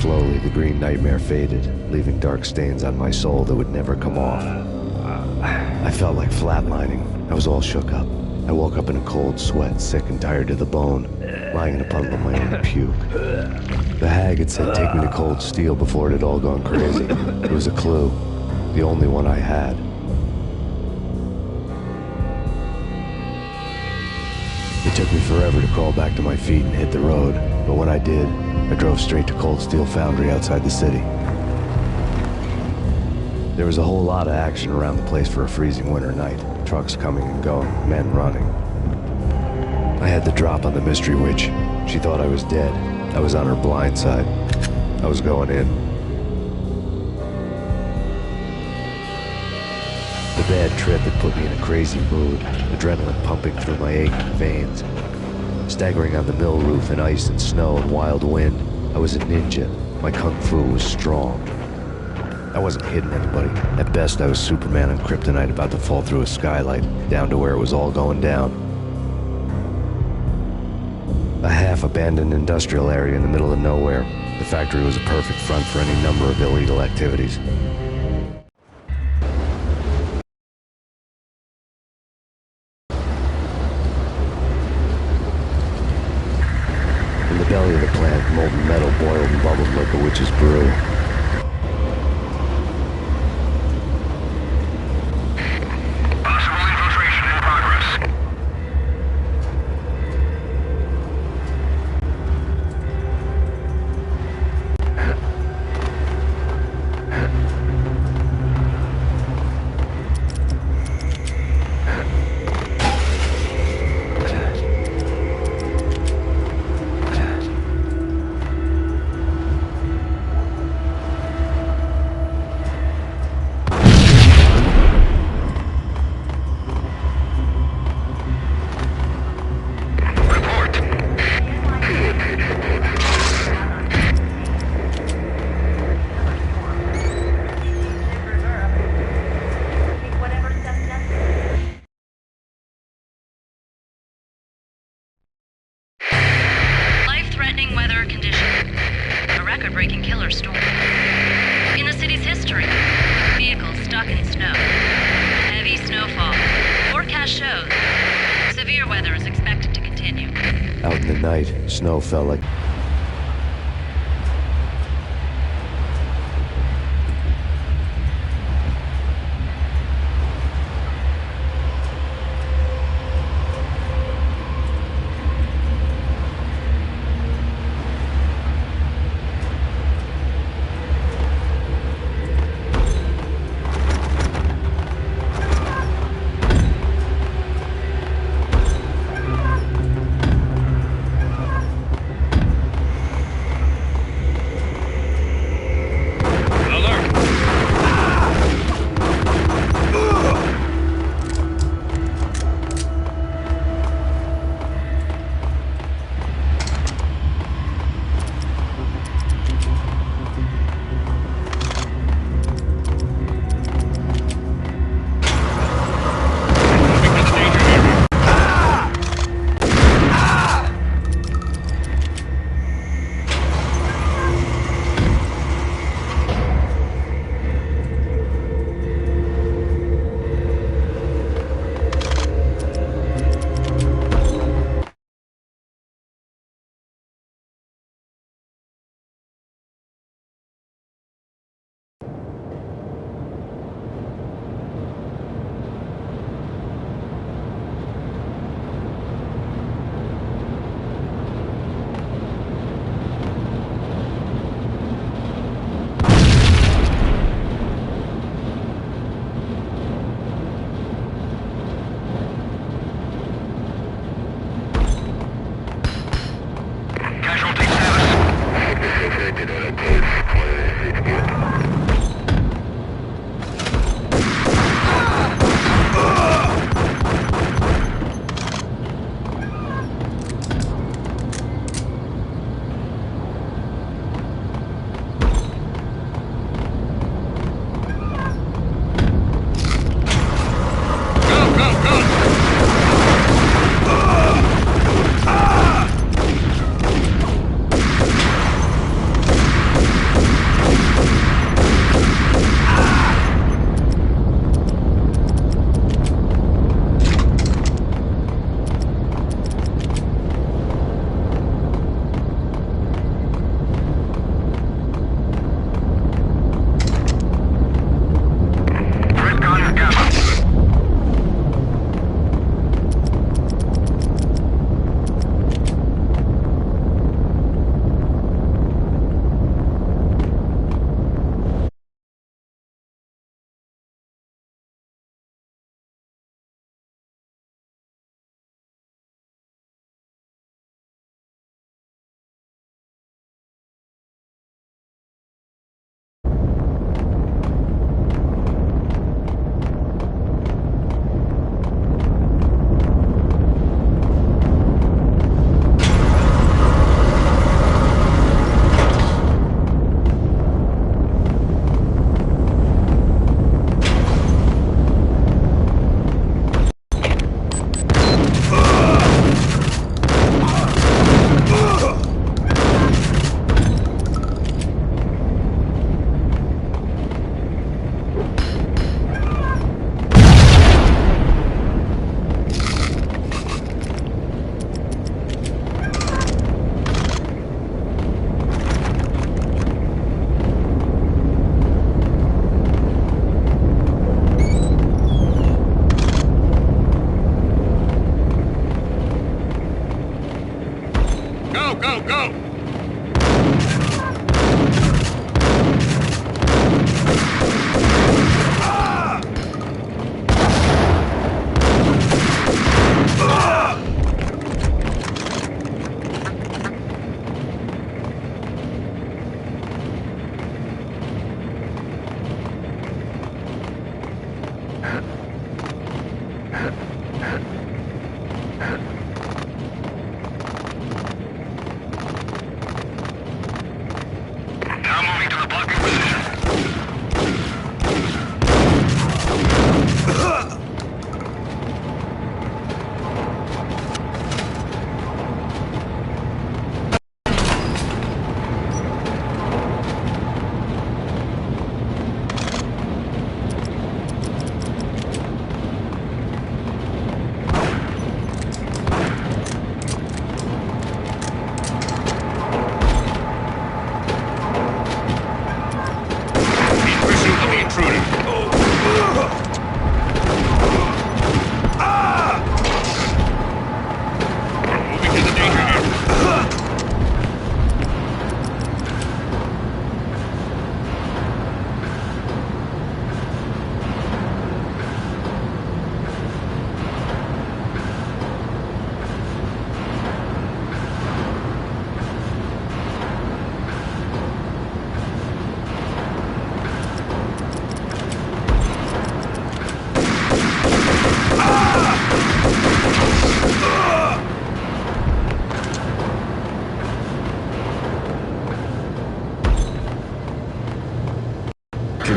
Slowly, the green nightmare faded, leaving dark stains on my soul that would never come off. I felt like flatlining. I was all shook up. I woke up in a cold sweat, sick and tired to the bone, lying in a puddle of my own puke. The hag had said take me to Cold Steel before it had all gone crazy. It was a clue, the only one I had. It took me forever to crawl back to my feet and hit the road, but when I did, I drove straight to Cold Steel Foundry outside the city. There was a whole lot of action around the place for a freezing winter night. Trucks coming and going, men running. I had the drop on the mystery witch. She thought I was dead. I was on her blind side. I was going in. The bad trip had put me in a crazy mood, adrenaline pumping through my aching veins. Staggering on the mill roof in ice and snow and wild wind, I was a ninja. My kung fu was strong. I wasn't hitting anybody. At best, I was Superman on Kryptonite about to fall through a skylight, down to where it was all going down. A half-abandoned industrial area in the middle of nowhere. The factory was a perfect front for any number of illegal activities. In the belly of the plant, molten metal boiled and bubbled like a witch's brew. Weather condition. A record-breaking killer storm. In the city's history, vehicles stuck in snow. Heavy snowfall. Forecast shows severe weather is expected to continue. Out in the night, snow fell like...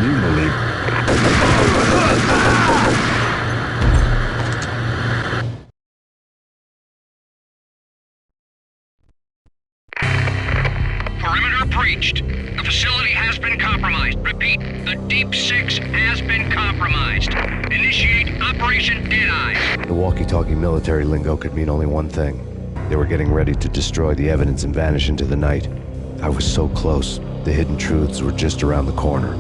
you believe. Perimeter breached. The facility has been compromised. Repeat, the Deep Six has been compromised. Initiate Operation Deadeye. The walkie-talkie military lingo could mean only one thing. They were getting ready to destroy the evidence and vanish into the night. I was so close. The hidden truths were just around the corner.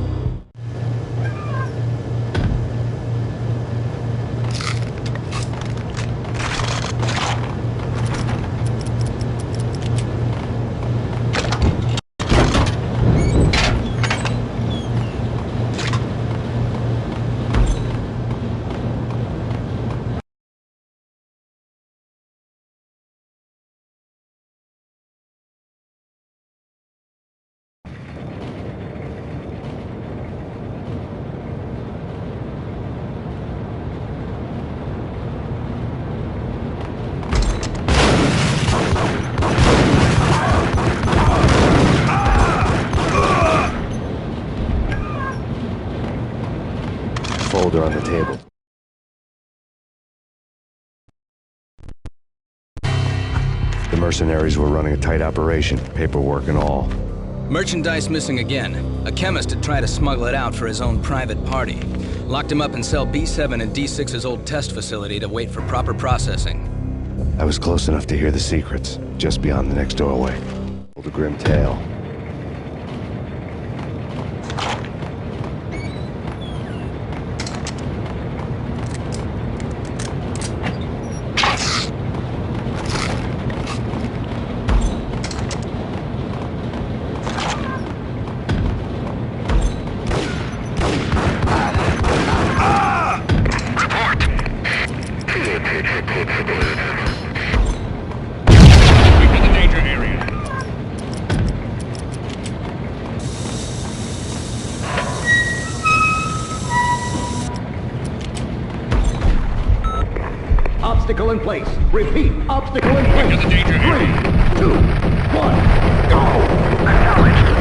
Folder on the table. The mercenaries were running a tight operation, paperwork and all. Merchandise missing again. A chemist had tried to smuggle it out for his own private party. Locked him up in cell B7 in D6's old test facility to wait for proper processing. I was close enough to hear the secrets, just beyond the next doorway. Told a grim tale. Obstacle in place. Repeat, obstacle in place. Into the danger area. 3, 2, 1, go! Acknowledge.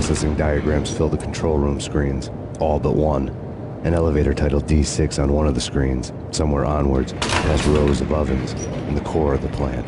Processing diagrams fill the control room screens, all but one. An elevator titled D6 on one of the screens. Somewhere onwards, it has rows of ovens in the core of the plant.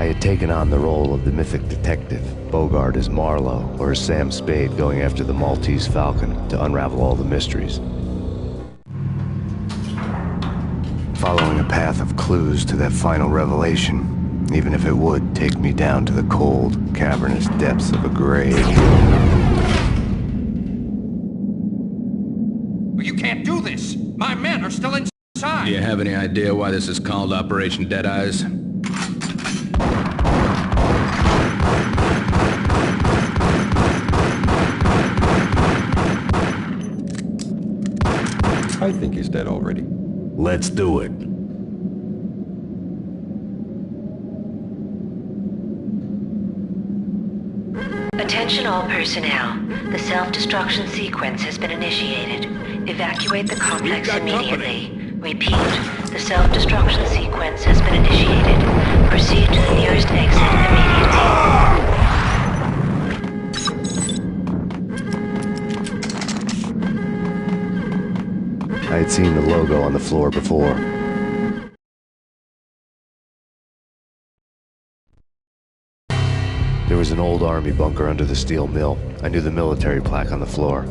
had taken on the role of the mythic detective, Bogart as Marlowe, or as Sam Spade going after the Maltese Falcon to unravel all the mysteries. Following a path of clues to that final revelation, even if it would take me down to the cold, cavernous depths of a grave. You can't do this! My men are still inside! Do you have any idea why this is called Operation Dead Eyes? I think he's dead already. Let's do it. Attention all personnel. The self-destruction sequence has been initiated. Evacuate the complex immediately. Repeat, the self-destruction sequence has been initiated. Proceed to the nearest exit immediately. I had seen the logo on the floor before. There was an old army bunker under the steel mill. I knew the military plaque on the floor.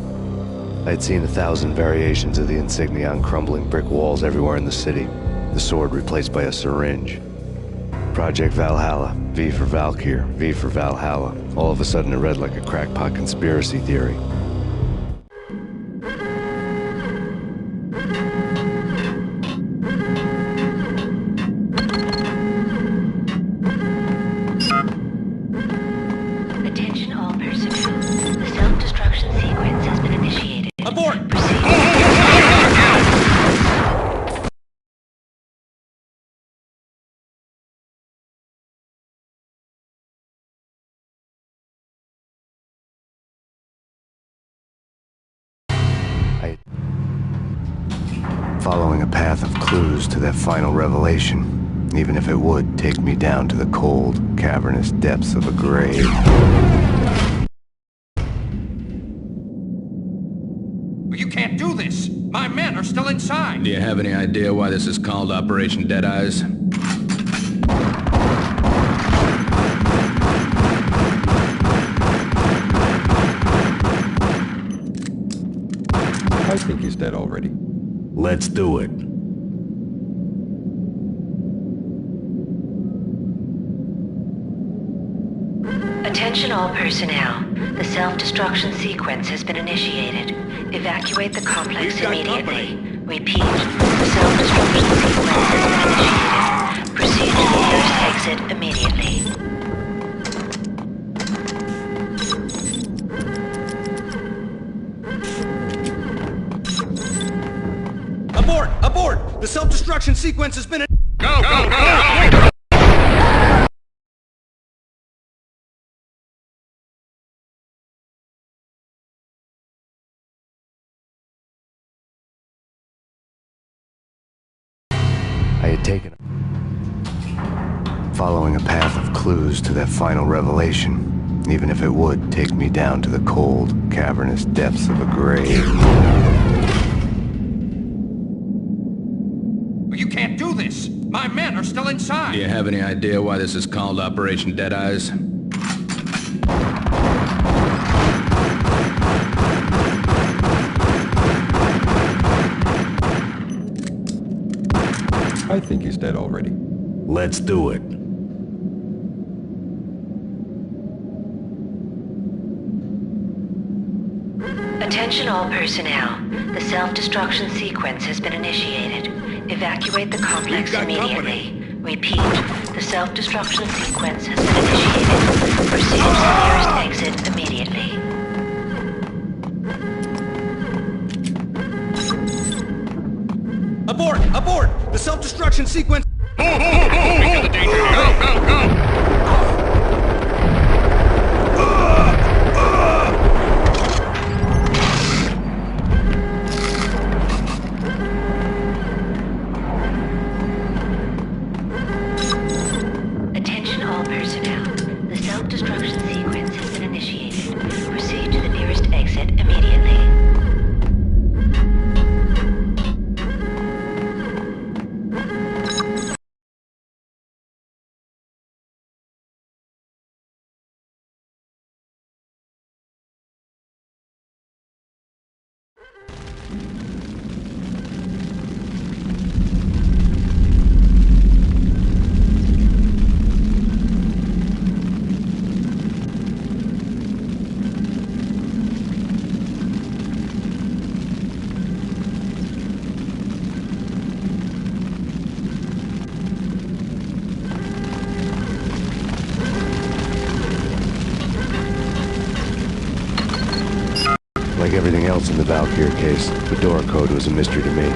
I had seen 1,000 variations of the insignia on crumbling brick walls everywhere in the city. The sword replaced by a syringe. Project Valhalla, V for Valkyr, V for Valhalla. All of a sudden it read like a crackpot conspiracy theory. Attention all personnel. The self-destruction sequence has been initiated. Abort! Proceed. Following a path of clues to that final revelation, even if it would take me down to the cold, cavernous depths of a grave. You can't do this! My men are still inside! Do you have any idea why this is called Operation Dead Eyes? I think he's dead already. Let's do it. Attention all personnel. The self-destruction sequence has been initiated. Evacuate the complex immediately. Repeat, the self-destruction sequence has been initiated. Proceed to the nearest exit immediately. Abort! Abort! The self-destruction sequence has been... Go, go, go, go! I had taken... Following a path of clues to that final revelation, even if it would take me down to the cold, cavernous depths of a grave. You can't do this! My men are still inside! Do you have any idea why this is called Operation Dead Eyes? I think he's dead already. Let's do it. Attention all personnel. The self-destruction sequence has been initiated. Evacuate the complex immediately. Repeat, the self-destruction sequence has been initiated. Proceed to the nearest exit immediately. Abort! Abort! The self-destruction sequence... Into the danger! Go, go, go! Attention all personnel. The self-destruction sequence has been initiated. Proceed to the nearest exit immediately. else in the Valkyrie case. The door code was a mystery to me.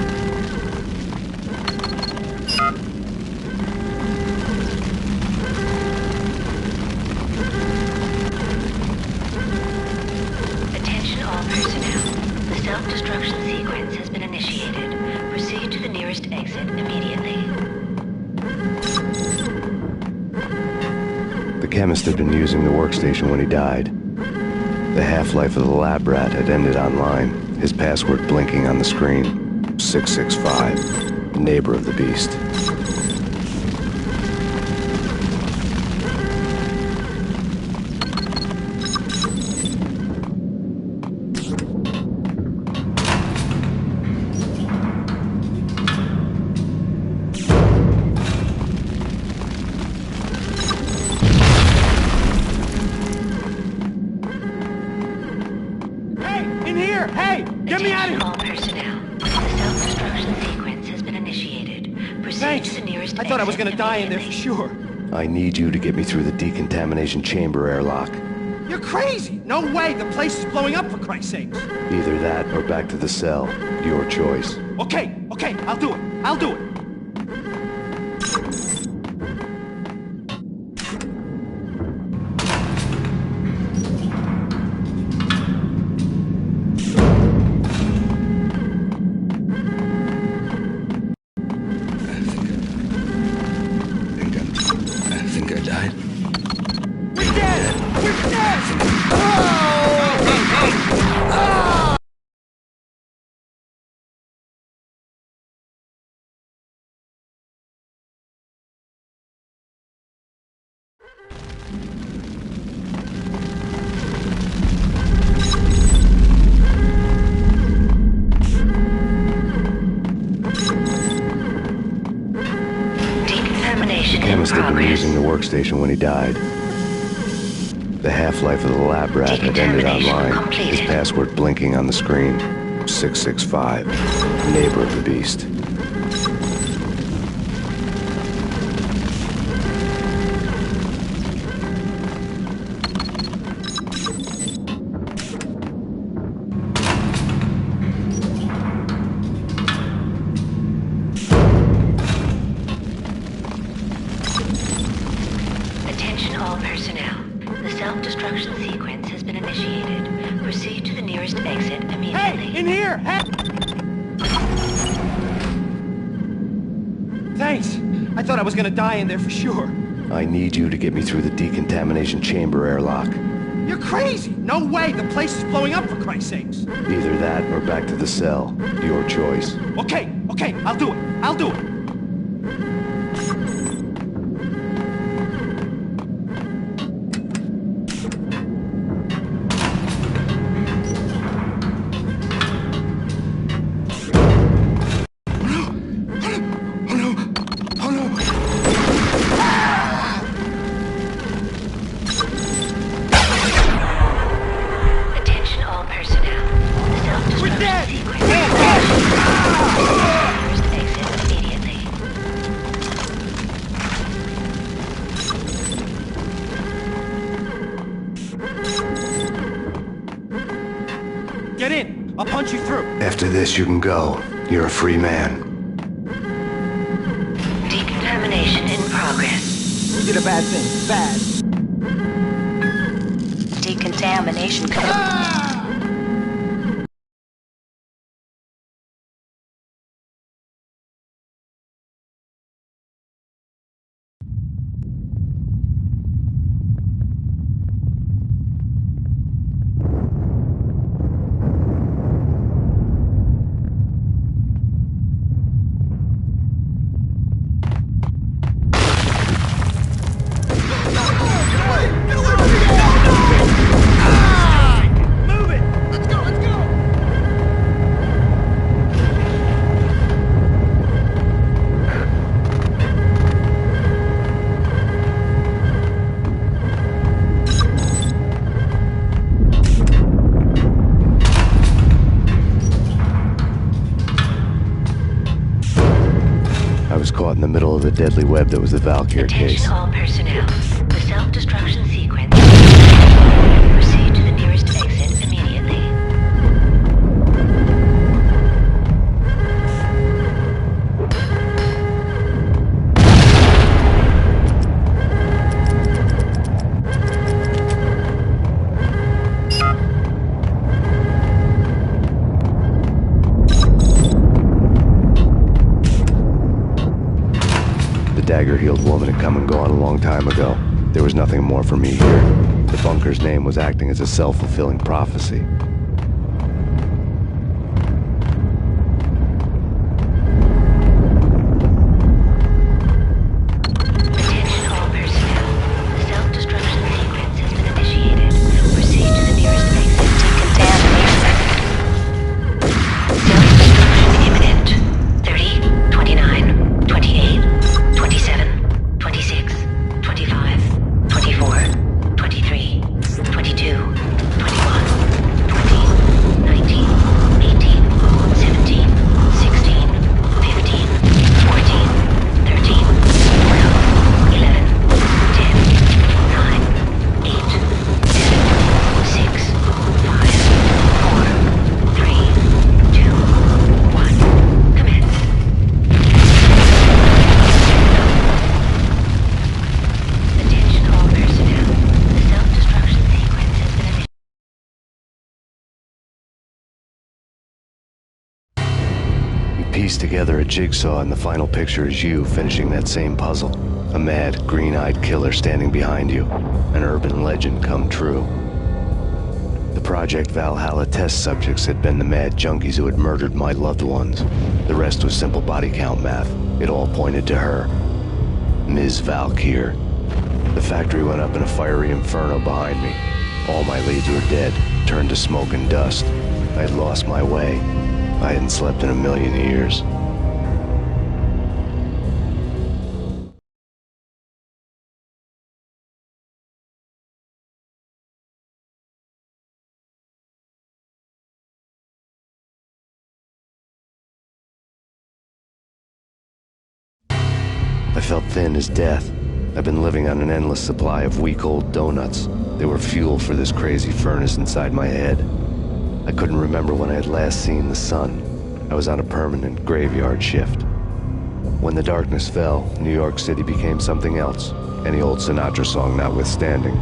Attention all personnel. The self-destruction sequence has been initiated. Proceed to the nearest exit immediately. The chemist had been using the workstation when he died. The half-life of the lab rat had ended online, his password blinking on the screen. 665, neighbor of the beast. Hey! Get me out of here! All personnel. The self-destruction sequence has been initiated. Proceed Thanks. to the nearest I thought I was exit gonna die in there for immediately. sure. I need you to get me through the decontamination chamber airlock. You're crazy! No way! The place is blowing up, for Christ's sakes! Either that or back to the cell. Your choice. Okay, I'll do it. I'll do it. I think I died. We're dead! We're dead! Decontamination in Chemist had been progress. using the workstation when he died. The half-life of the lab rat had ended Decontamination online, completed. his password blinking on the screen. 665, neighbor of the beast. Attention all personnel. The self-destruction sequence has been initiated. Proceed to the nearest exit immediately. Hey! In here! Hey! Thanks. I thought I was gonna die in there for sure. I need you to get me through the decontamination chamber airlock. You're crazy! No way! The place is blowing up, for Christ's sakes! Either that or back to the cell. Your choice. Okay, I'll do it. I'll do it. Attention all personnel. The self-destruction dead! sequence nearest exit immediately. Get in! I'll punch you through. After this, you can go. You're a free man. Decontamination in progress. You did a bad thing. Bad. Decontamination. Move it! Let's go! I was caught in the middle of the deadly web that was the Valkyrie case. Attention all personnel. The self-destruction sequence. Proceed to the nearest exit immediately. dagger-heeled woman had come and gone a long time ago. There was nothing more for me here. The bunker's name was acting as a self-fulfilling prophecy. Piece together a jigsaw, and the final picture is you finishing that same puzzle. A mad, green-eyed killer standing behind you. An urban legend come true. The Project Valhalla test subjects had been the mad junkies who had murdered my loved ones. The rest was simple body count math. It all pointed to her. Ms. Valkyr. The factory went up in a fiery inferno behind me. All my leads were dead, turned to smoke and dust. I had lost my way. I hadn't slept in a million years. I felt thin as death. I've been living on an endless supply of week-old donuts. They were fuel for this crazy furnace inside my head. I couldn't remember when I had last seen the sun. I was on a permanent graveyard shift. When the darkness fell, New York City became something else, any old Sinatra song notwithstanding.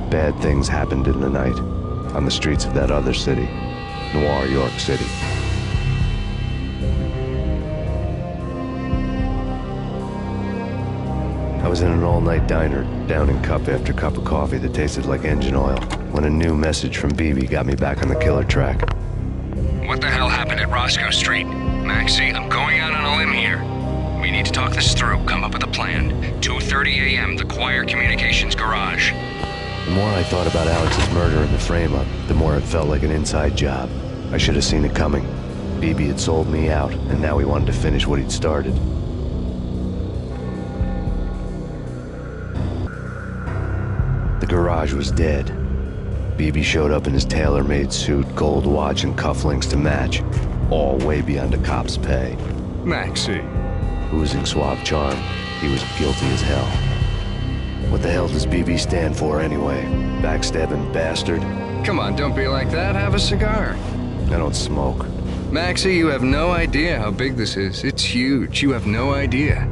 Bad things happened in the night, on the streets of that other city, Noir York City. I was in an all-night diner, downing cup after cup of coffee that tasted like engine oil, when a new message from BB got me back on the killer track. What the hell happened at Roscoe Street? Maxie, I'm going out on a limb here. We need to talk this through, come up with a plan. 2:30 a.m., the Choir Communications Garage. The more I thought about Alex's murder and the frame-up, the more it felt like an inside job. I should have seen it coming. BB had sold me out, and now he wanted to finish what he'd started. The garage was dead. BB showed up in his tailor-made suit, gold watch, and cufflinks to match, all way beyond a cop's pay. Maxie. Oozing suave charm, he was guilty as hell. What the hell does BB stand for anyway? Backstabbing bastard? Come on, don't be like that. Have a cigar. I don't smoke. Maxie, you have no idea how big this is. It's huge. You have no idea.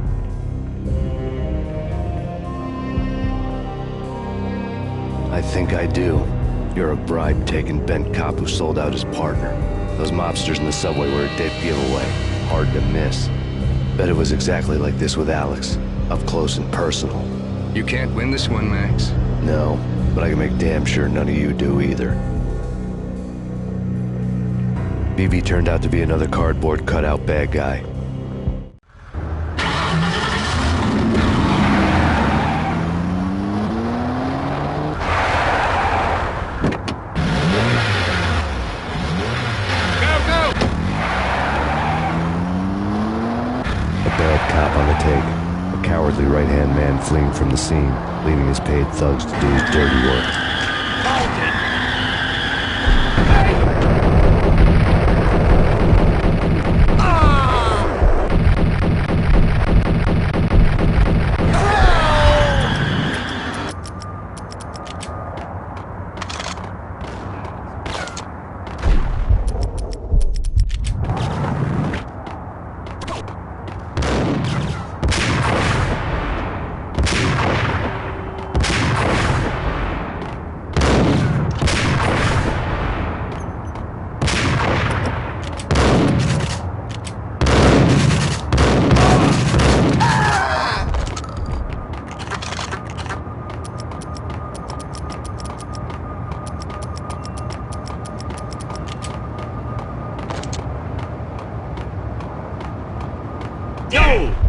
I think I do. You're a bribe-taking bent cop who sold out his partner. Those mobsters in the subway were a dead giveaway. Hard to miss. Bet it was exactly like this with Alex. Up close and personal. You can't win this one, Max. No, but I can make damn sure none of you do either. BB turned out to be another cardboard cutout bad guy. Cop on the take, a cowardly right-hand man fleeing from the scene, leaving his paid thugs to do his dirty work. Go!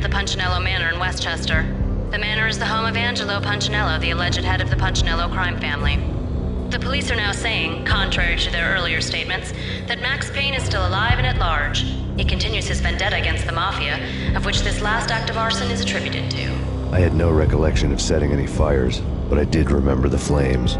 at the Punchinello Manor in Westchester. The manor is the home of Angelo Punchinello, the alleged head of the Punchinello crime family. The police are now saying, contrary to their earlier statements, that Max Payne is still alive and at large. He continues his vendetta against the Mafia, of which this last act of arson is attributed to. I had no recollection of setting any fires, but I did remember the flames.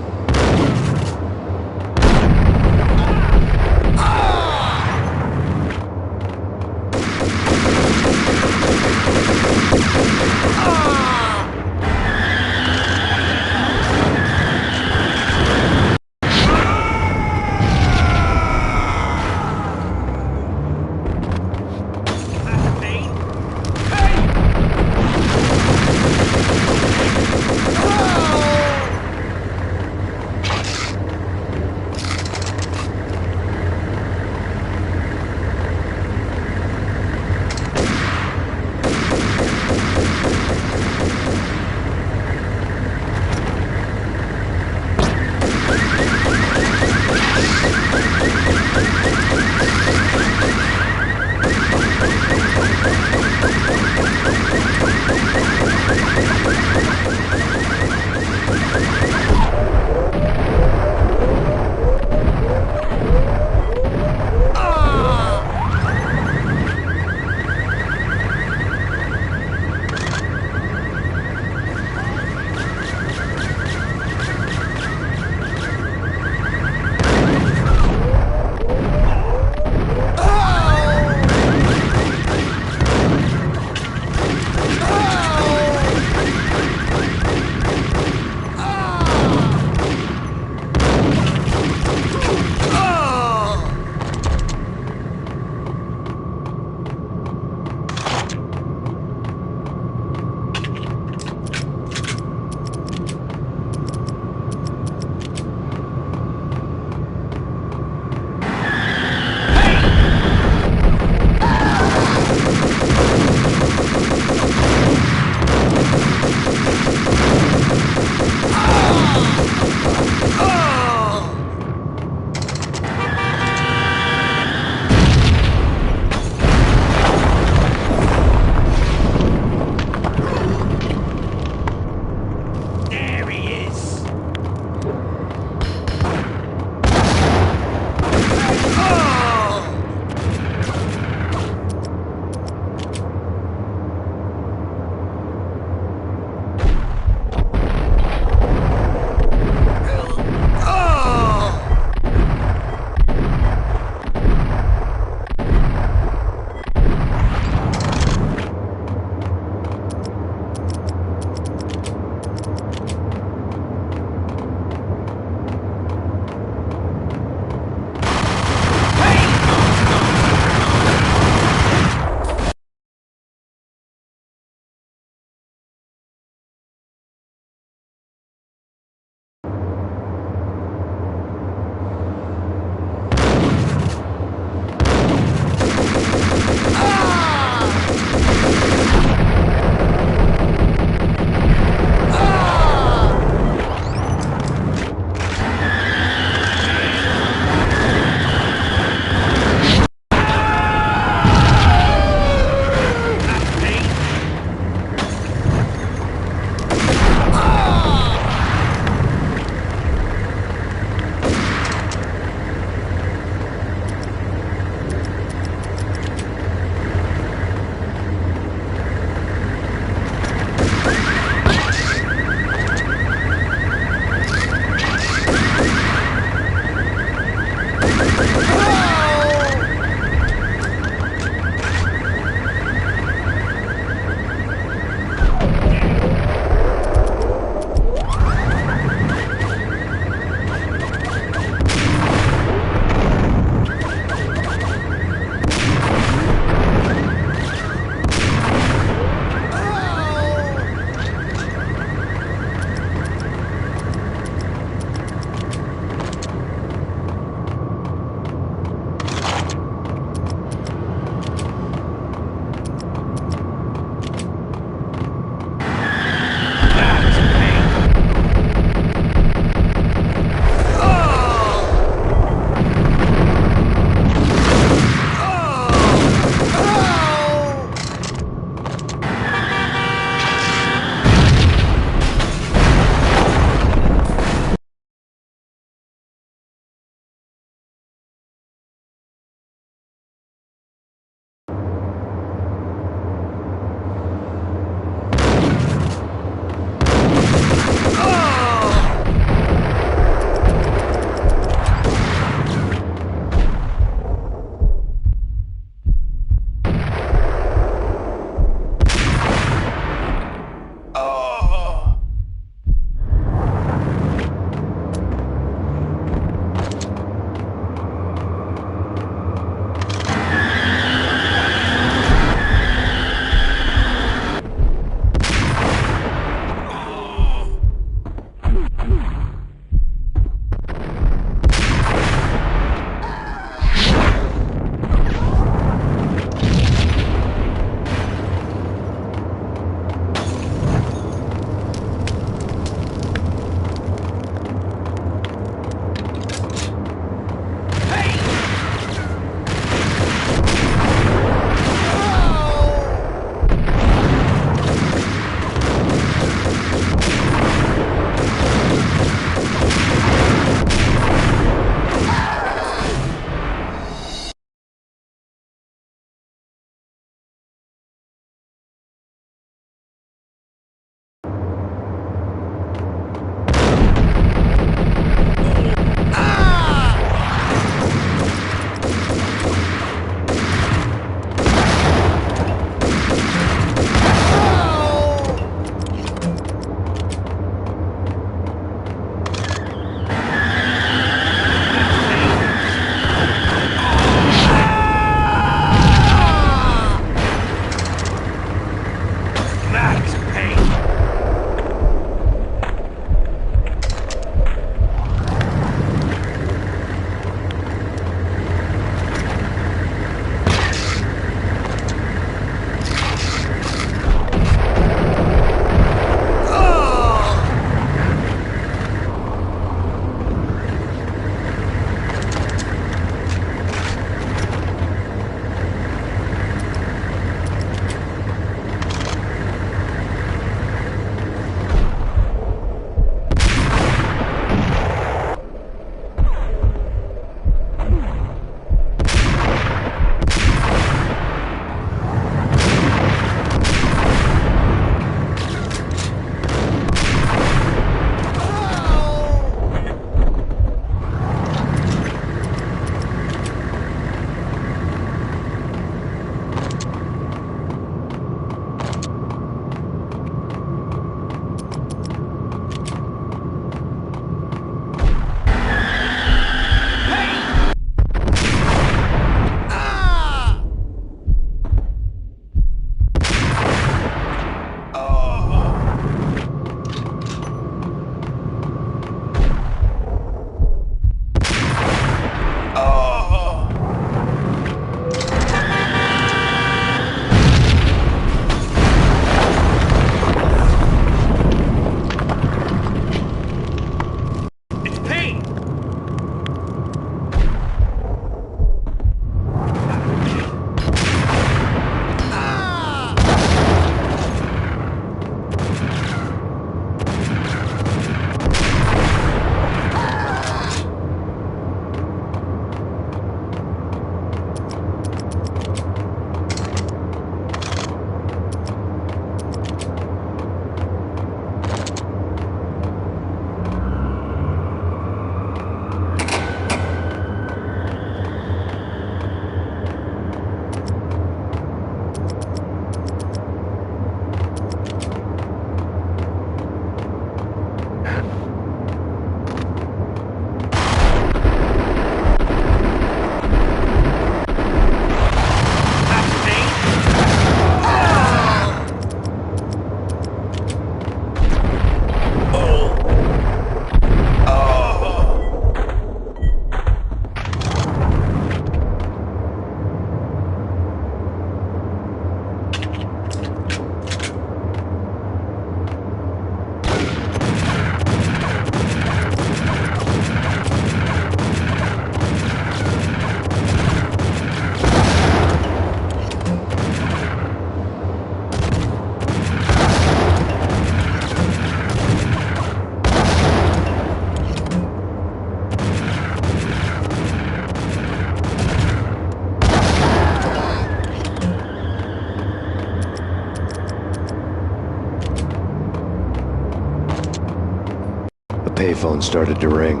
payphone started to ring.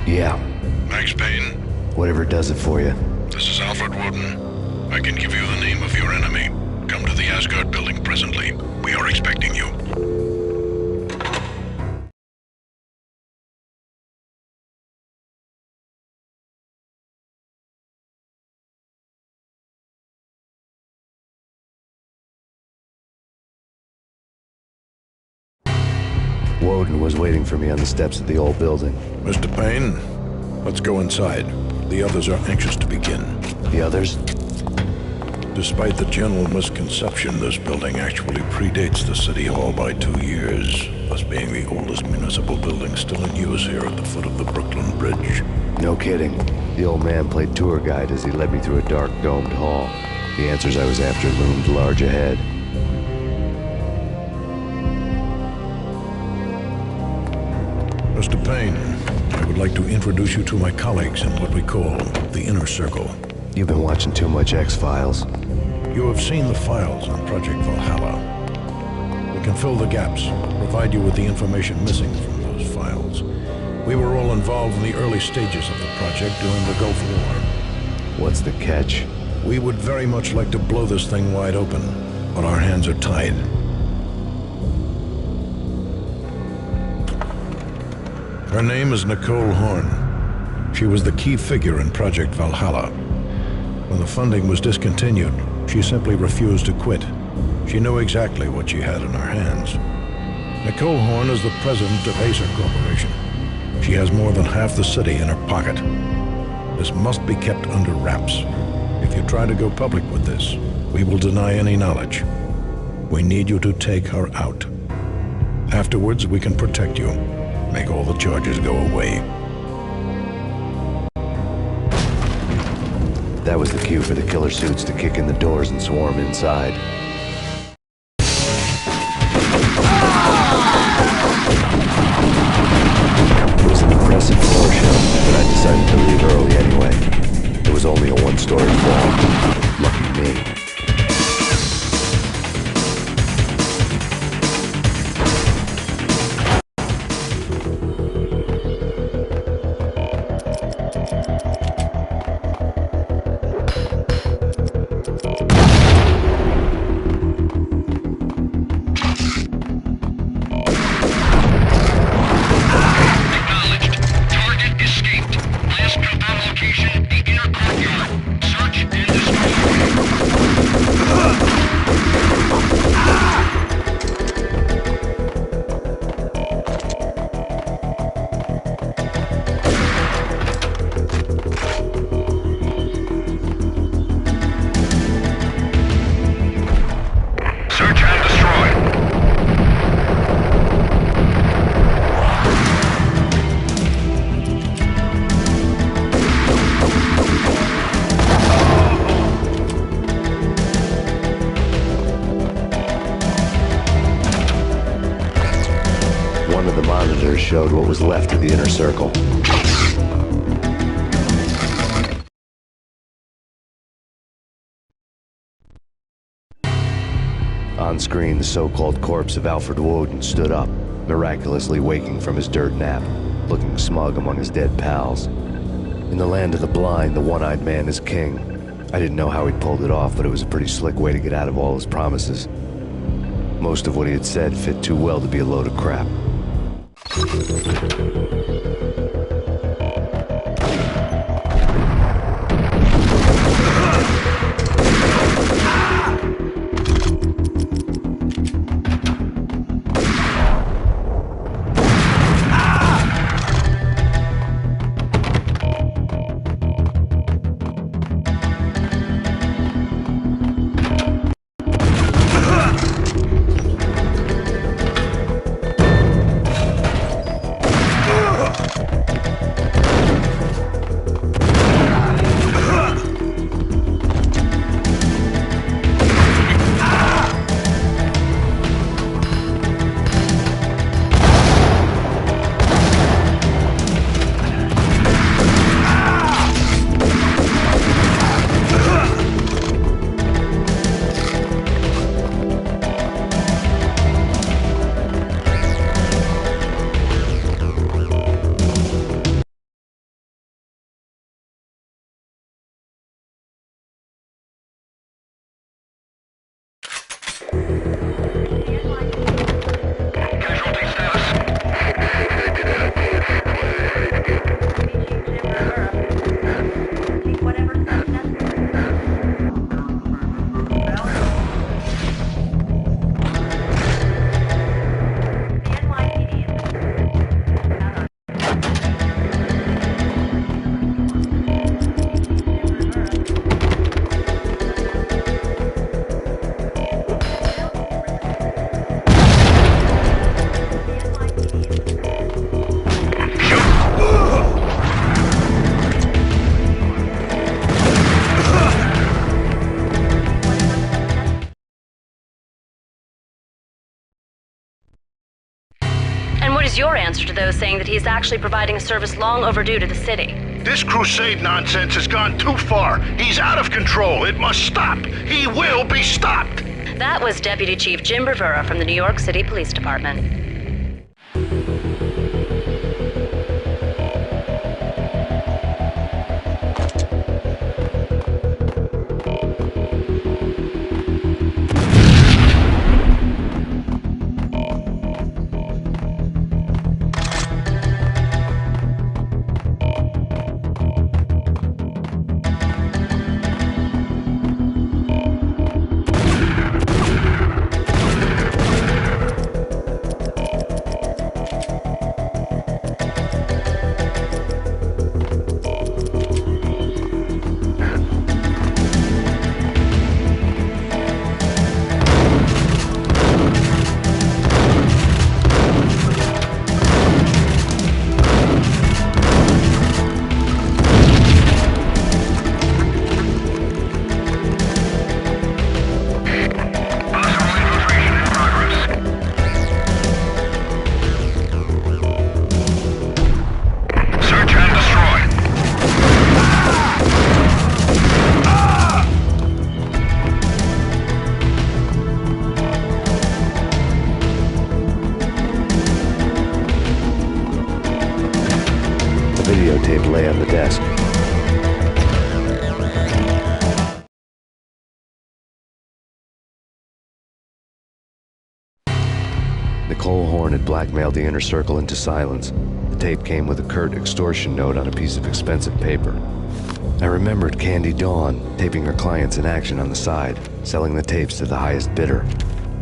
Yeah, Max Payne, whatever does it for you. this is Alfred Woden. I can give you the name of your enemy. Come to the Asgard building presently. We are expecting you. Woden was waiting for me on the steps of the old building. Mr. Payne, let's go inside. The others are anxious to begin. The others? Despite the general misconception, this building actually predates the City Hall by 2 years, thus being the oldest municipal building still in use here at the foot of the Brooklyn Bridge. No kidding. The old man played tour guide as he led me through a dark domed hall. The answers I was after loomed large ahead. Mr. Payne, I would like to introduce you to my colleagues in what we call the Inner Circle. You've been watching too much X-Files. You have seen the files on Project Valhalla. We can fill the gaps, provide you with the information missing from those files. We were all involved in the early stages of the project during the Gulf War. What's the catch? We would very much like to blow this thing wide open, but our hands are tied. Her name is Nicole Horn. She was the key figure in Project Valhalla. When the funding was discontinued, she simply refused to quit. She knew exactly what she had in her hands. Nicole Horn is the president of Acer Corporation. She has more than half the city in her pocket. This must be kept under wraps. If you try to go public with this, we will deny any knowledge. We need you to take her out. Afterwards, we can protect you. Make all the charges go away. That was the cue for the killer suits to kick in the doors and swarm inside. It was an impressive floor show, but I decided to leave early anyway. It was only a one-story fall. Lucky me. One of the monitors showed what was left of the Inner Circle. On screen, the so-called corpse of Alfred Woden stood up, miraculously waking from his dirt nap, looking smug among his dead pals. In the land of the blind, the one-eyed man is king. I didn't know how he'd pulled it off, but it was a pretty slick way to get out of all his promises. Most of what he had said fit too well to be a load of crap. is your answer to those saying that he's actually providing a service long overdue to the city? This crusade nonsense has gone too far. He's out of control. It must stop. He will be stopped. That was Deputy Chief Jim Rivera from the New York City Police Department. Videotape lay on the desk. Nicole Horn had blackmailed the inner circle into silence. The tape came with a curt extortion note on a piece of expensive paper. I remembered Candy Dawn taping her clients in action on the side, selling the tapes to the highest bidder.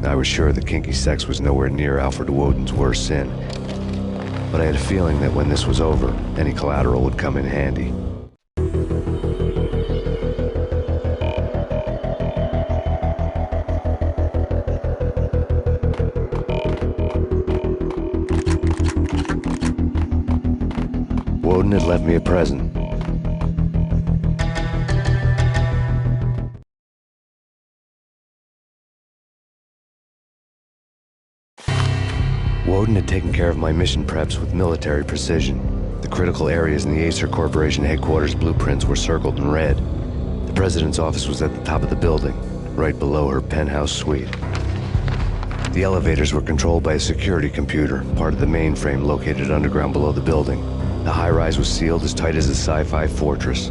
I was sure that kinky sex was nowhere near Alfred Woden's worst sin. But I had a feeling that when this was over, any collateral would come in handy. Woden had left me a present. Woden had taken care of my mission preps with military precision. The critical areas in the Acer Corporation headquarters blueprints were circled in red. The president's office was at the top of the building, right below her penthouse suite. The elevators were controlled by a security computer, part of the mainframe located underground below the building. The high-rise was sealed as tight as a sci-fi fortress.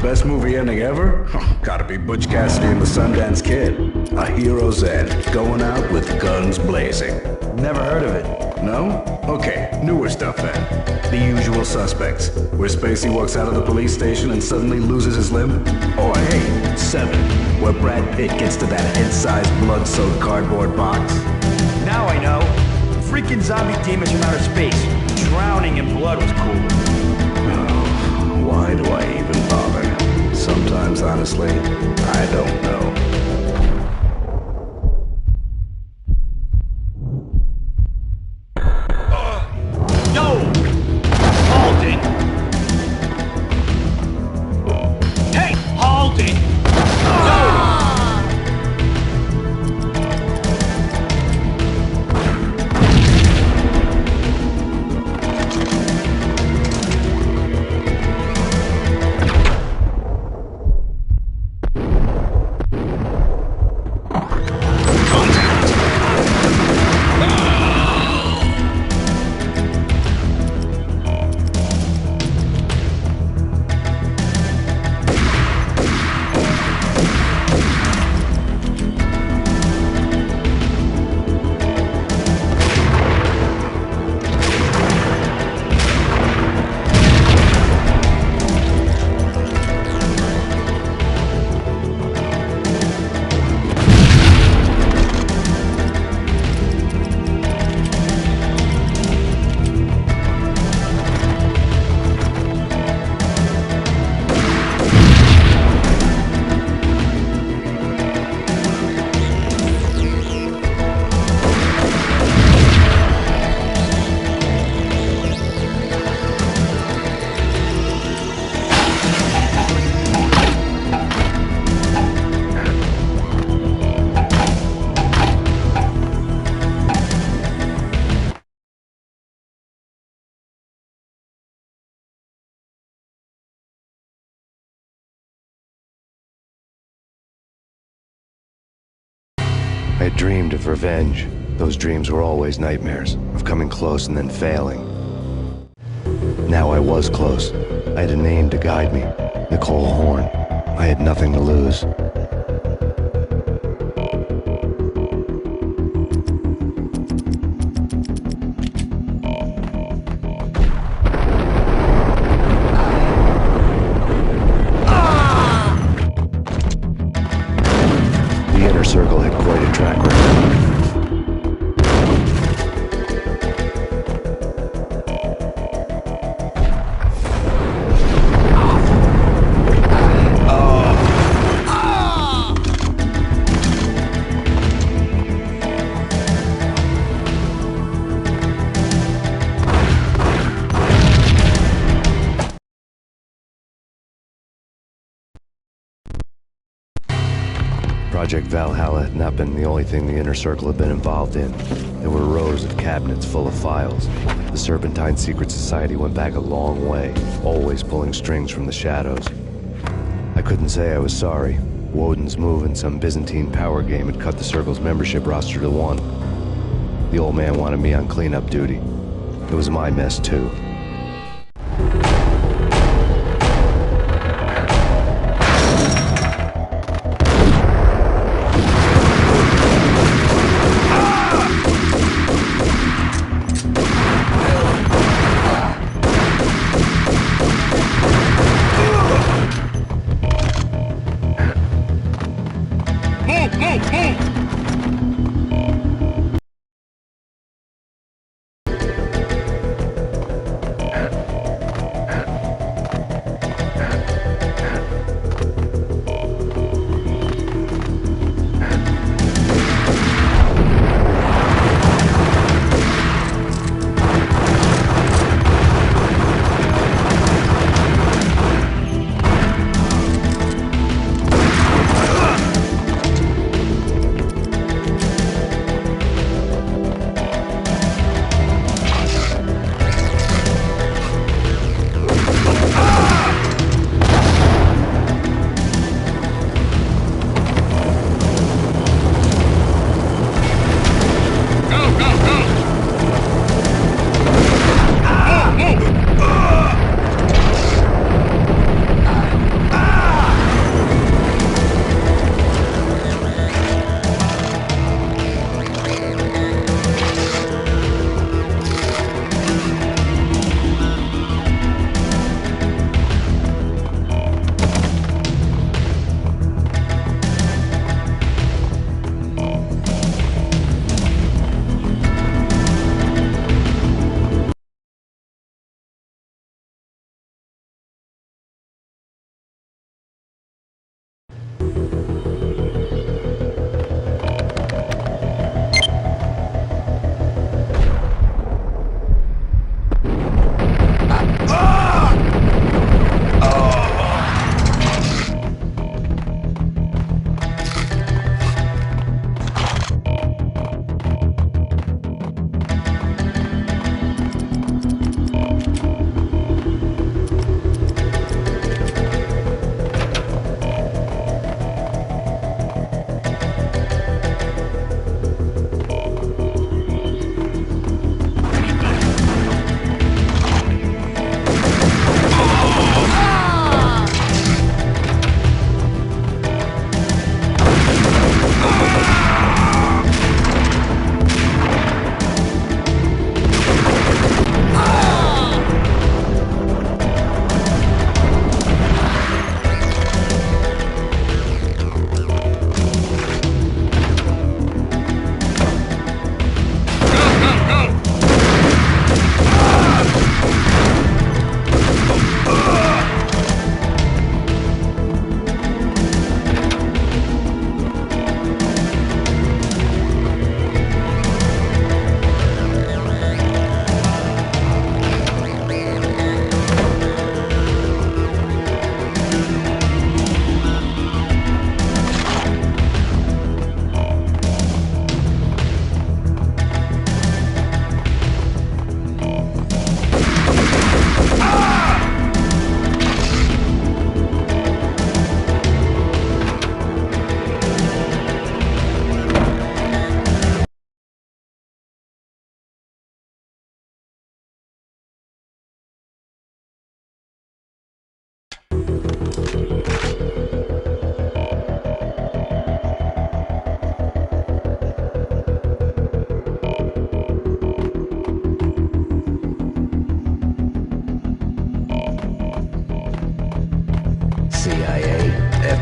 Best movie ending ever? Gotta be Butch Cassidy and the Sundance Kid. A hero's end, going out with guns blazing. Never heard of it. No? Okay, newer stuff then. The Usual Suspects, where Spacey walks out of the police station and suddenly loses his limb. Or hey, Seven, where Brad Pitt gets to that head-sized blood-soaked cardboard box. Now I know. Freaking zombie demons from outer space. Drowning in blood was cool. Oh, why do I even bother? Sometimes, honestly, I don't know. No! Halden! Hey, Halden! No! dreamed of revenge. Those dreams were always nightmares, of coming close and then failing. Now I was close. I had a name to guide me, Nicole Horn. I had nothing to lose. The Inner Circle had quite a track record. Project Valhalla had not been the only thing the Inner Circle had been involved in. There were rows of cabinets full of files. The Serpentine Secret Society went back a long way, always pulling strings from the shadows. I couldn't say I was sorry. Woden's move in some Byzantine power game had cut the Circle's membership roster to 1. The old man wanted me on cleanup duty. It was my mess, too.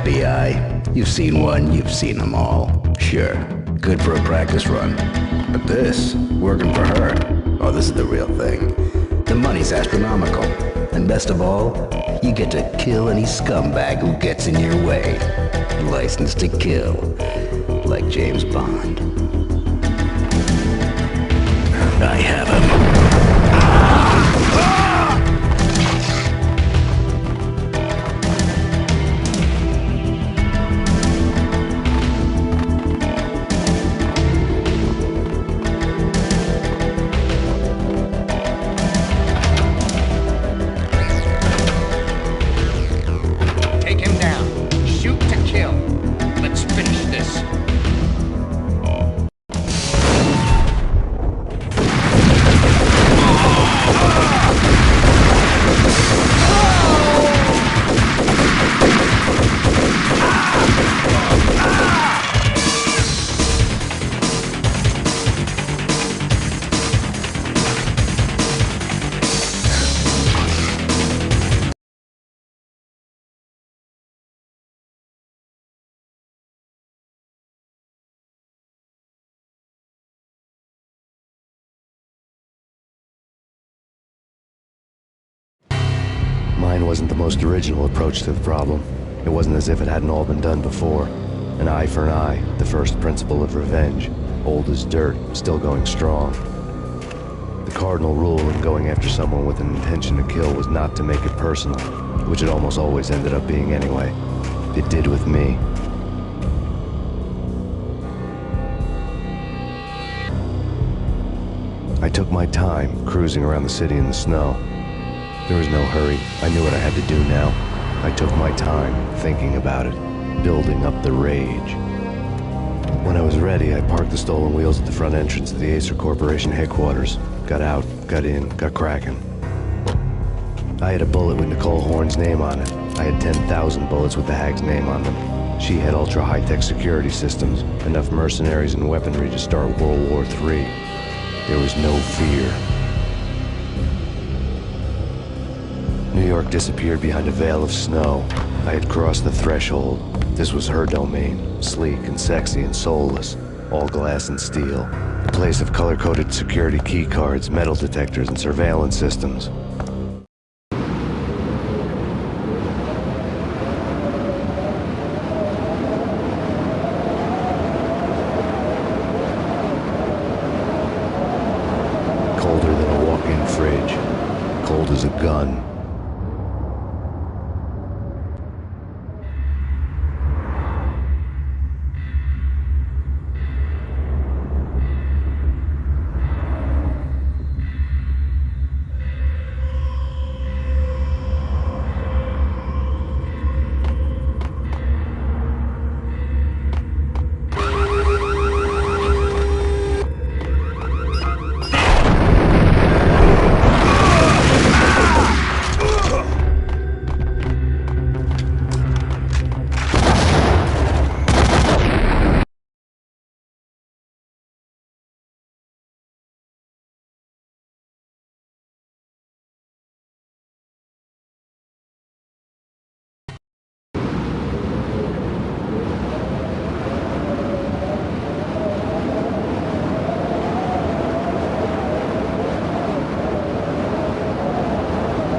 FBI. You've seen one, you've seen them all. Sure, good for a practice run. But this, working for her, oh, this is the real thing. The money's astronomical. And best of all, you get to kill any scumbag who gets in your way. License to kill, like James Bond. I have him. Take him down. Shoot to kill. Let's finish this. Mine wasn't the most original approach to the problem. It wasn't as if it hadn't all been done before. An eye for an eye, the first principle of revenge. Old as dirt, still going strong. The cardinal rule in going after someone with an intention to kill was not to make it personal, which it almost always ended up being anyway. It did with me. I took my time, cruising around the city in the snow. There was no hurry. I knew what I had to do now. I took my time, thinking about it, building up the rage. When I was ready, I parked the stolen wheels at the front entrance of the Acer Corporation headquarters. Got out, got in, got cracking. I had a bullet with Nicole Horn's name on it. I had 10,000 bullets with the hag's name on them. She had ultra-high-tech security systems, enough mercenaries and weaponry to start World War III. There was no fear. New York disappeared behind a veil of snow. I had crossed the threshold. This was her domain, sleek and sexy and soulless, all glass and steel. A place of color-coded security key cards, metal detectors, and surveillance systems. Colder than a walk-in fridge. Cold as a gun.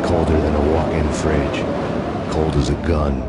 Colder than a walk-in fridge. Cold as a gun.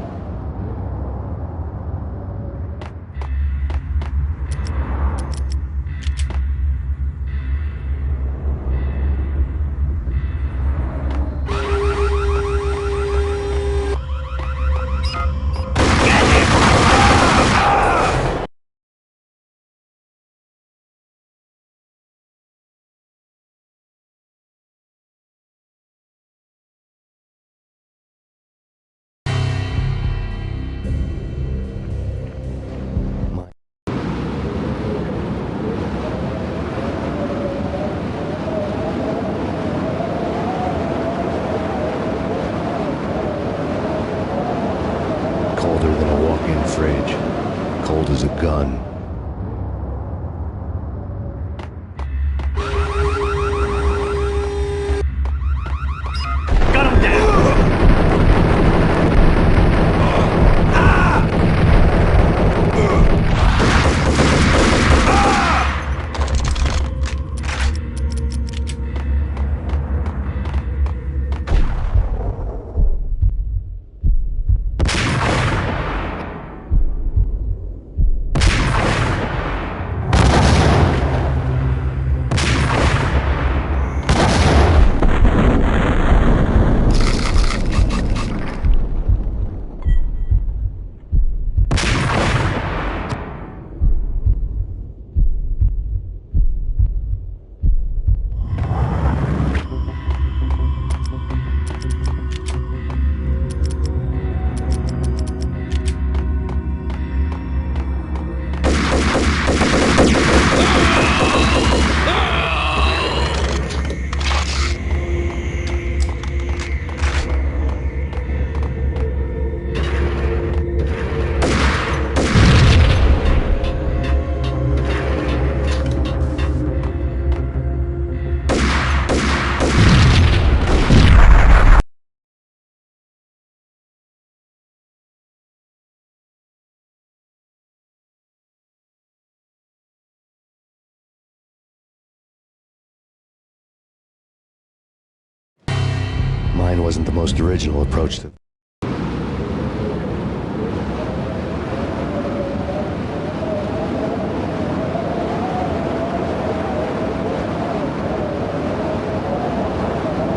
Mine wasn't the most original approach to...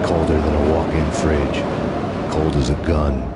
Colder than a walk-in fridge. Cold as a gun.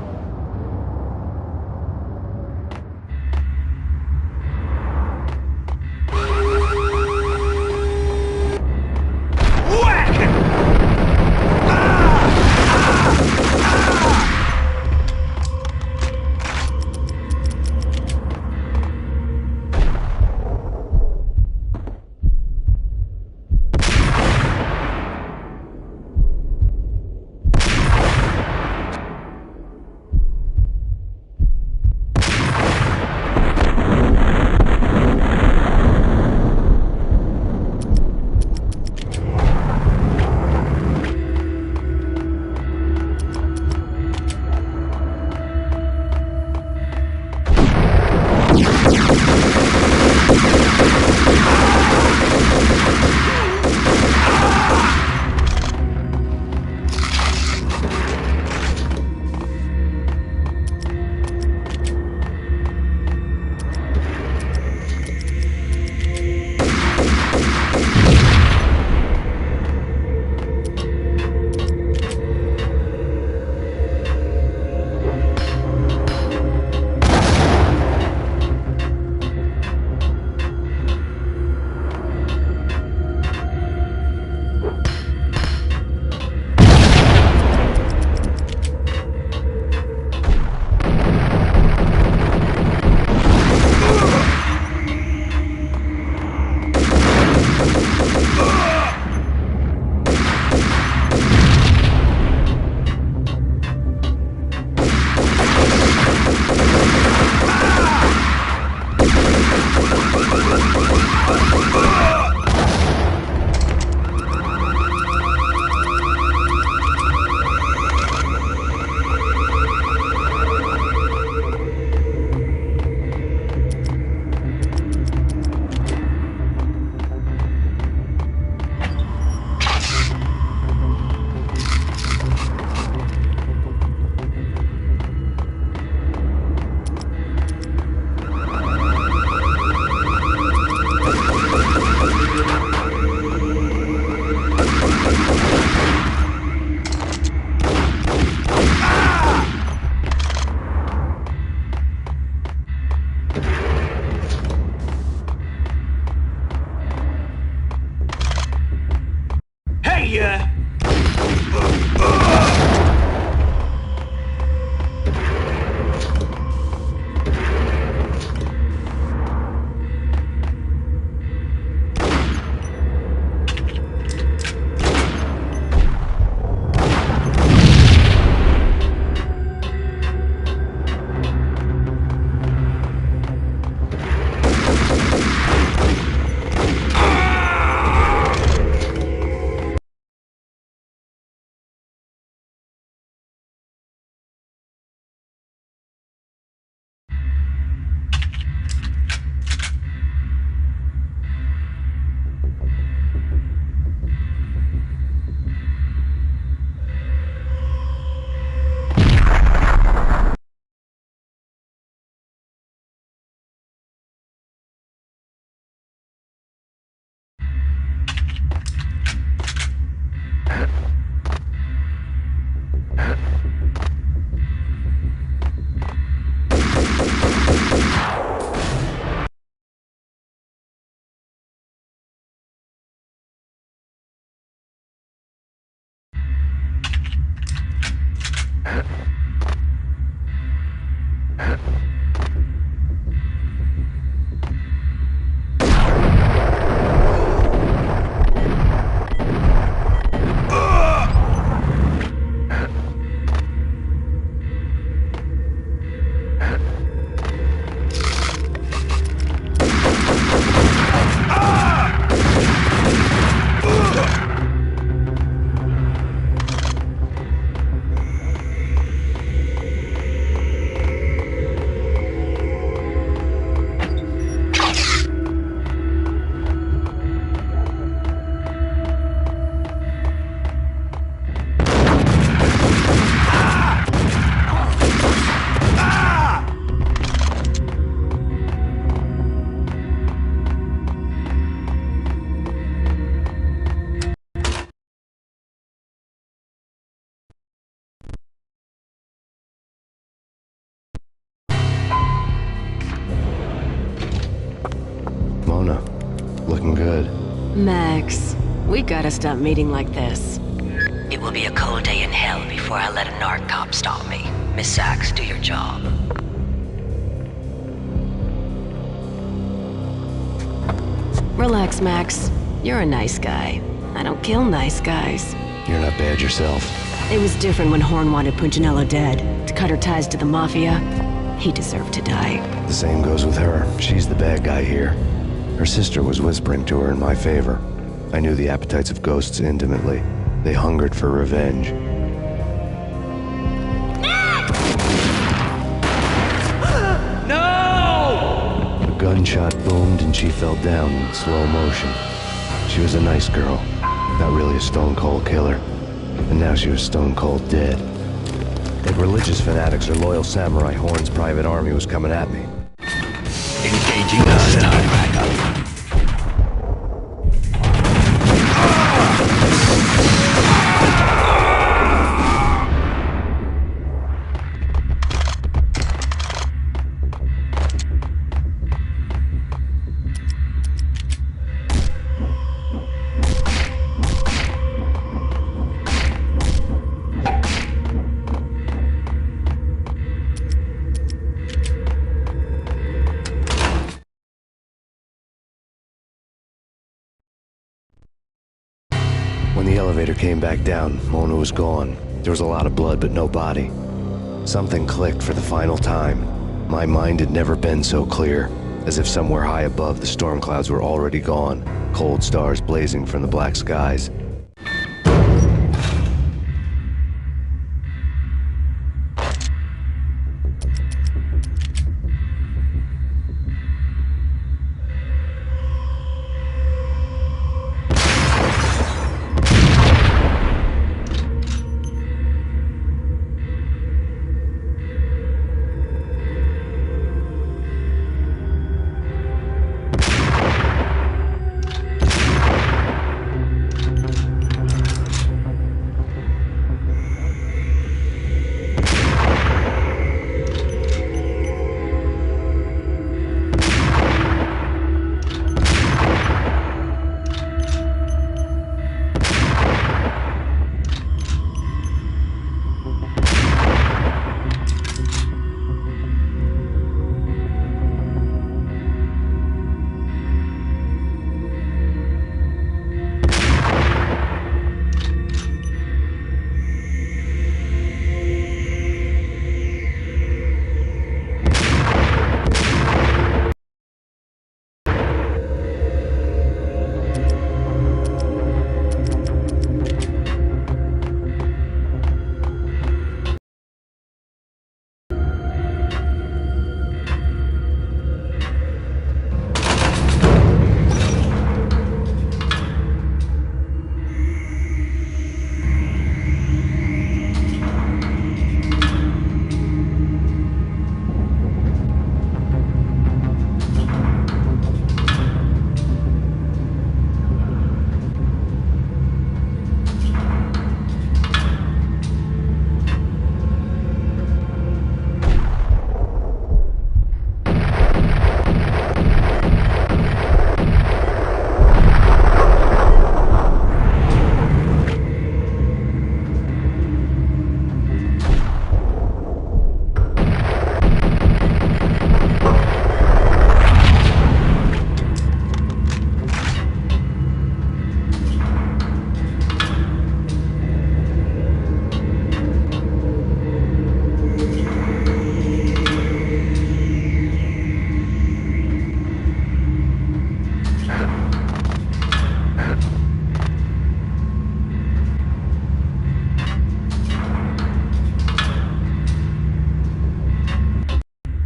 Max, we gotta stop meeting like this. It will be a cold day in hell before I let a narc cop stop me. Miss Sachs, do your job. Relax, Max. You're a nice guy. I don't kill nice guys. You're not bad yourself. It was different when Horn wanted Punchinello dead. To cut her ties to the Mafia. He deserved to die. The same goes with her. She's the bad guy here. Her sister was whispering to her in my favor. I knew the appetites of ghosts intimately. They hungered for revenge. No! A gunshot boomed and she fell down in slow motion. She was a nice girl, not really a stone-cold killer. And now she was stone-cold dead. Like religious fanatics or loyal samurai, Horn's private army was coming at me. Engaging the start backup. When the elevator came back down, Mona was gone. There was a lot of blood, but no body. Something clicked for the final time. My mind had never been so clear, as if somewhere high above the storm clouds were already gone, cold stars blazing from the black skies.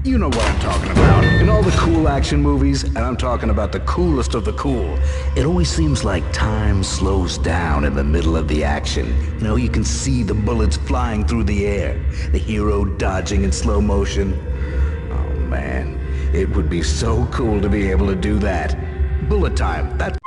You know what I'm talking about. In all the cool action movies, and I'm talking about the coolest of the cool, it always seems like time slows down in the middle of the action. You know, you can see the bullets flying through the air, the hero dodging in slow motion. Oh man, it would be so cool to be able to do that. Bullet time, that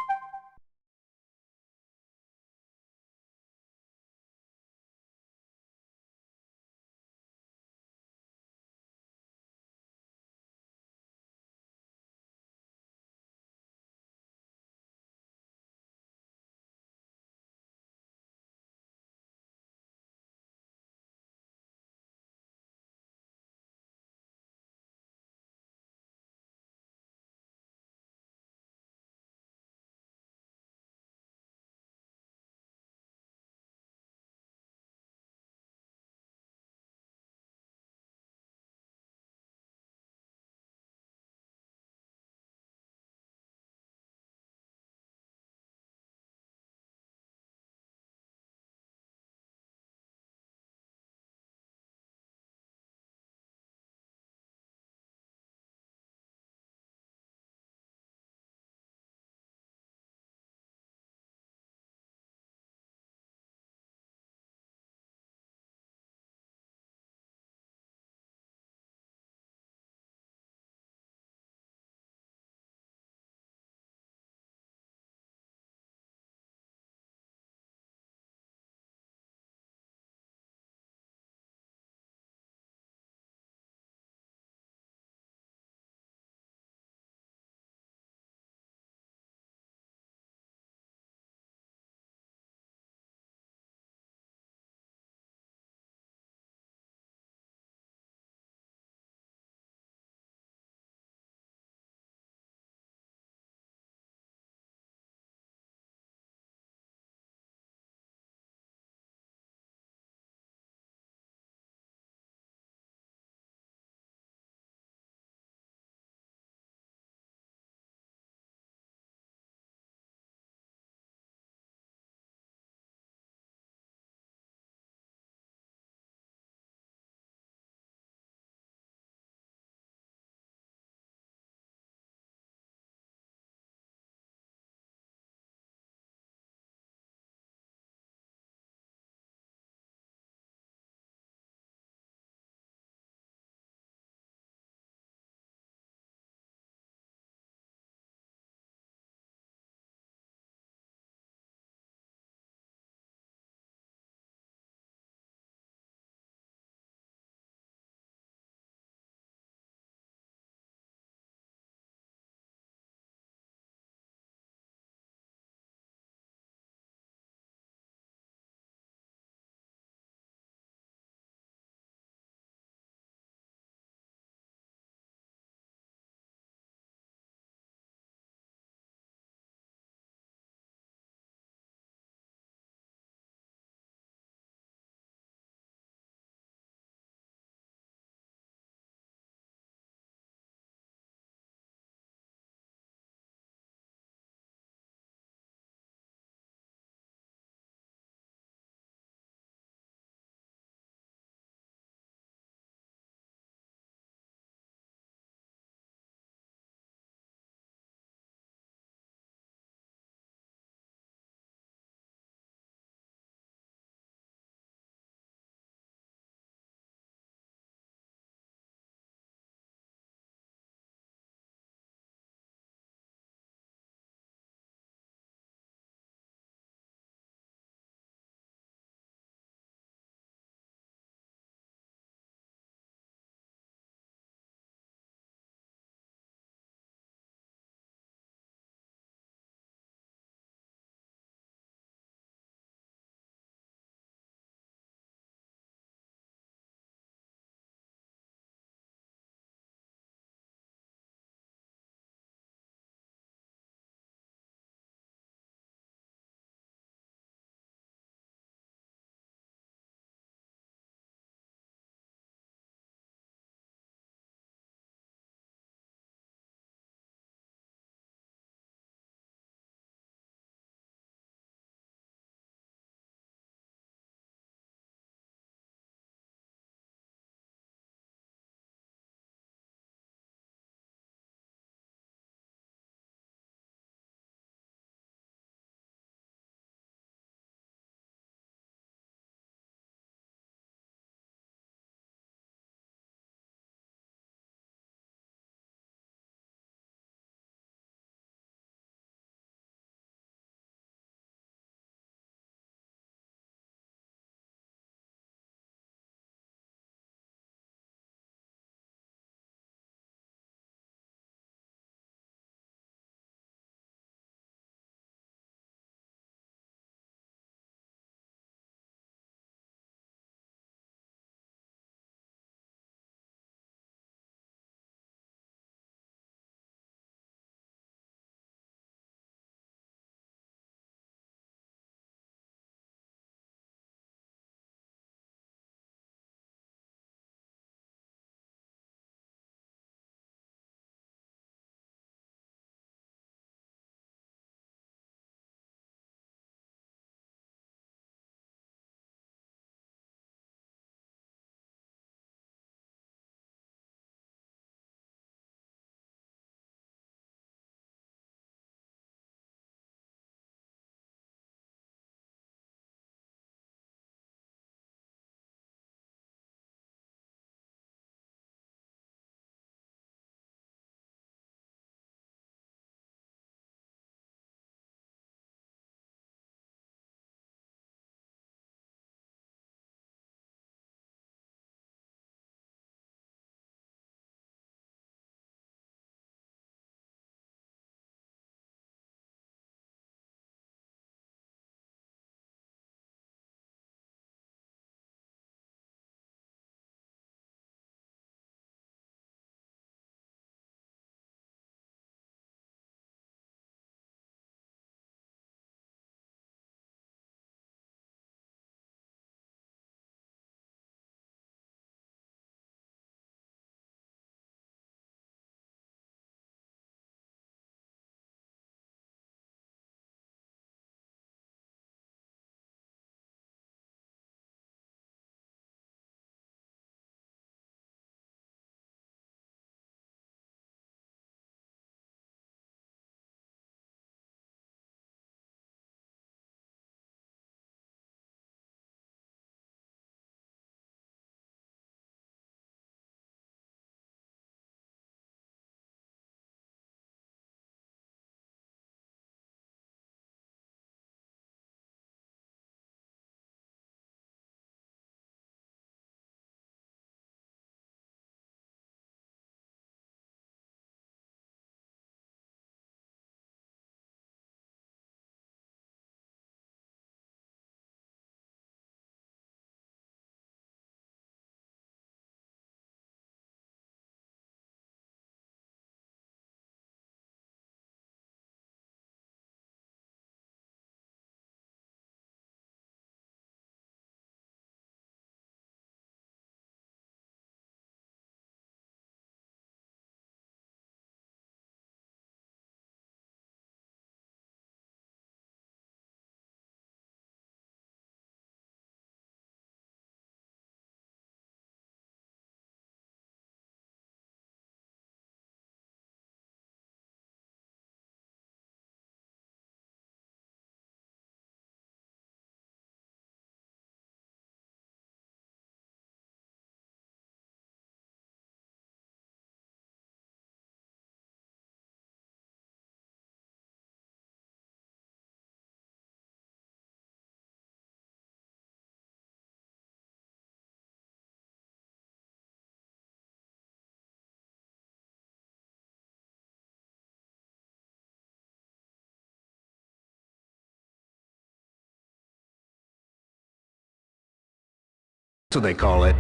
So they call it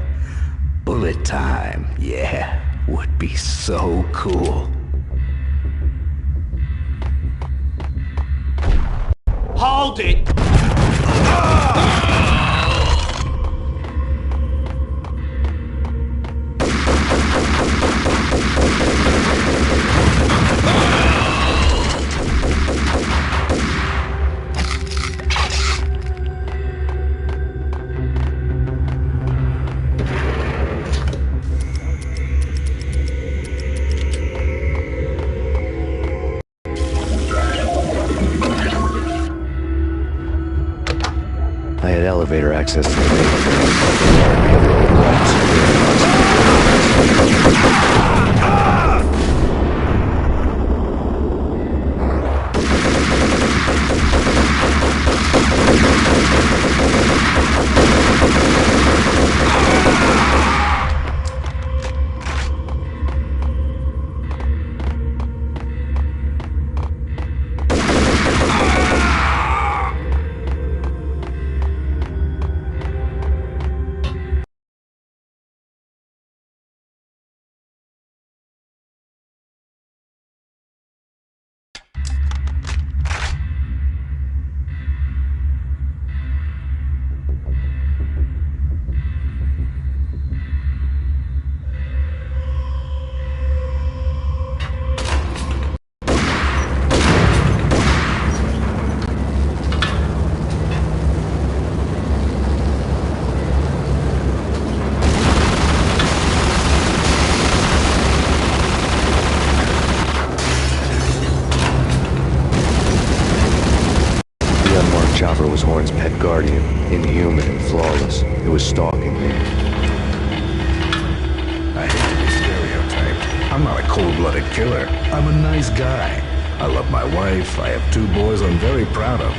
bullet time. Yeah, would be so cool. Hold it! I had elevator access to the main chopper was Horn's pet guardian, inhuman and flawless. It was stalking me. I hate to be stereotyped. I'm not a cold-blooded killer. I'm a nice guy. I love my wife. I have 2 boys I'm very proud of.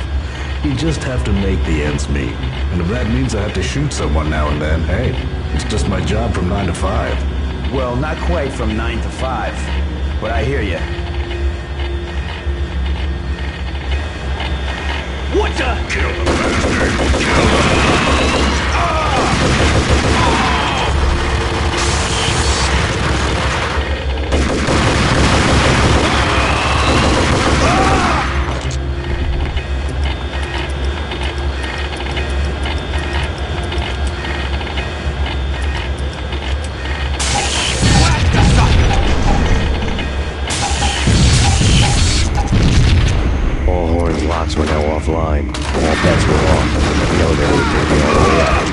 You just have to make the ends meet. And if that means I have to shoot someone now and then, hey, it's just my job from 9 to 5. Well, not quite from 9 to 5, but I hear you. What the? Kill the bastard! Kill him! All Horn's lots were now offline. All bets were off. The elevator would take me all the way out.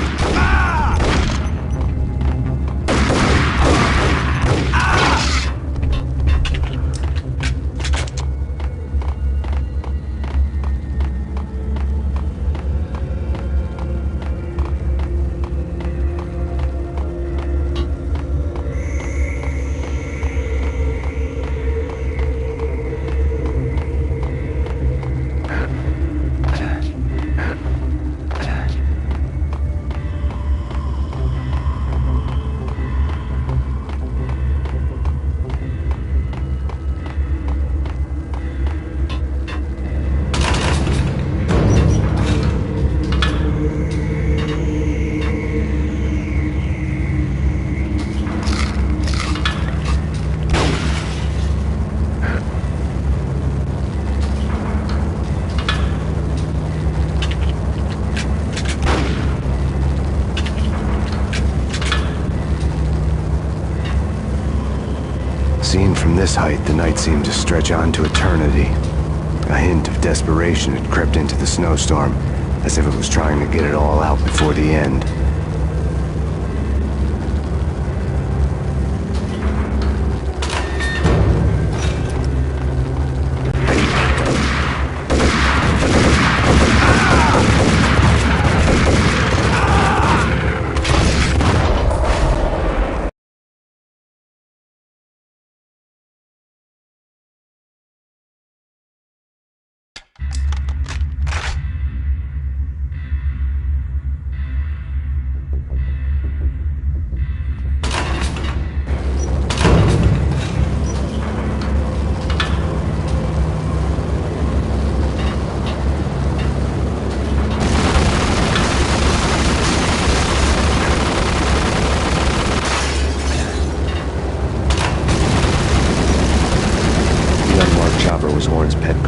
Seen from this height, the night seemed to stretch on to eternity. A hint of desperation had crept into the snowstorm, as if it was trying to get it all out before the end.